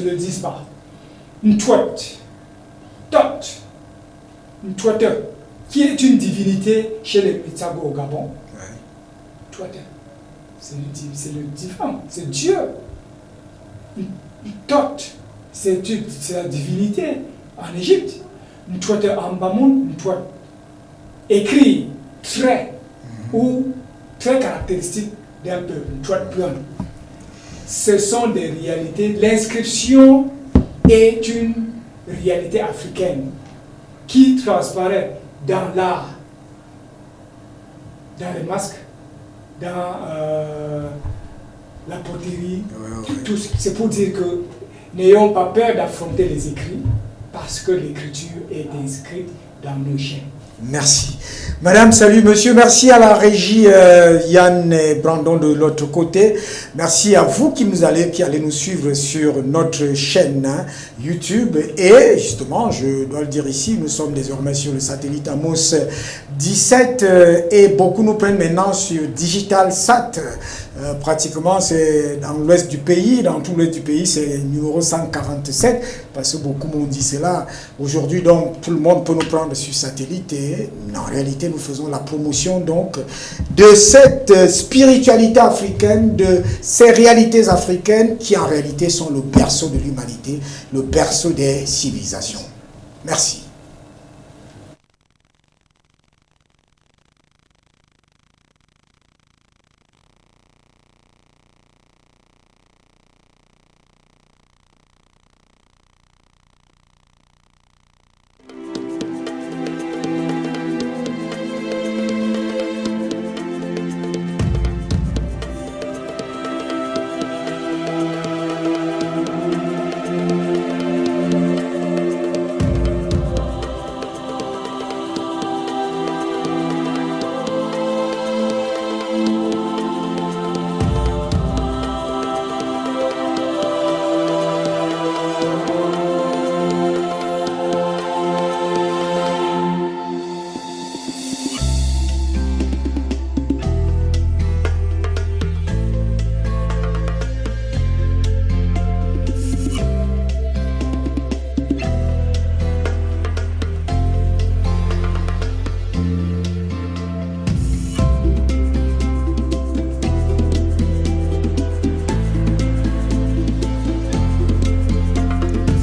le dise pas. Une toite, une toiteur, qui est une divinité chez les Mitsago au Gabon. Toiteur, c'est le divin, c'est Dieu. Une tote, c'est la divinité en Égypte. Une toite en Bamoun, une toite écrit, trait ou très caractéristique d'un peuple, une toite plane. Ce sont des réalités. L'inscription est une réalité africaine qui transparaît dans l'art, dans les masques, dans la poterie. C'est pour dire que n'ayons pas peur d'affronter les écrits, parce que l'écriture est inscrite dans nos chaînes. Merci. Madame, salut, monsieur. Merci à la régie Yann et Brandon de l'autre côté. Merci à vous qui allez nous suivre sur notre chaîne YouTube. Et justement, je dois le dire ici, nous sommes désormais sur le satellite Amos 17 et beaucoup nous prennent maintenant sur Digital Sat. Pratiquement, c'est dans l'ouest du pays, dans tout l'ouest du pays, c'est numéro 147, parce que beaucoup m'ont dit cela. Aujourd'hui, donc, tout le monde peut nous prendre sur satellite et en réalité, nous faisons la promotion donc de cette spiritualité africaine, de ces réalités africaines qui en réalité sont le berceau de l'humanité, le berceau des civilisations. Merci.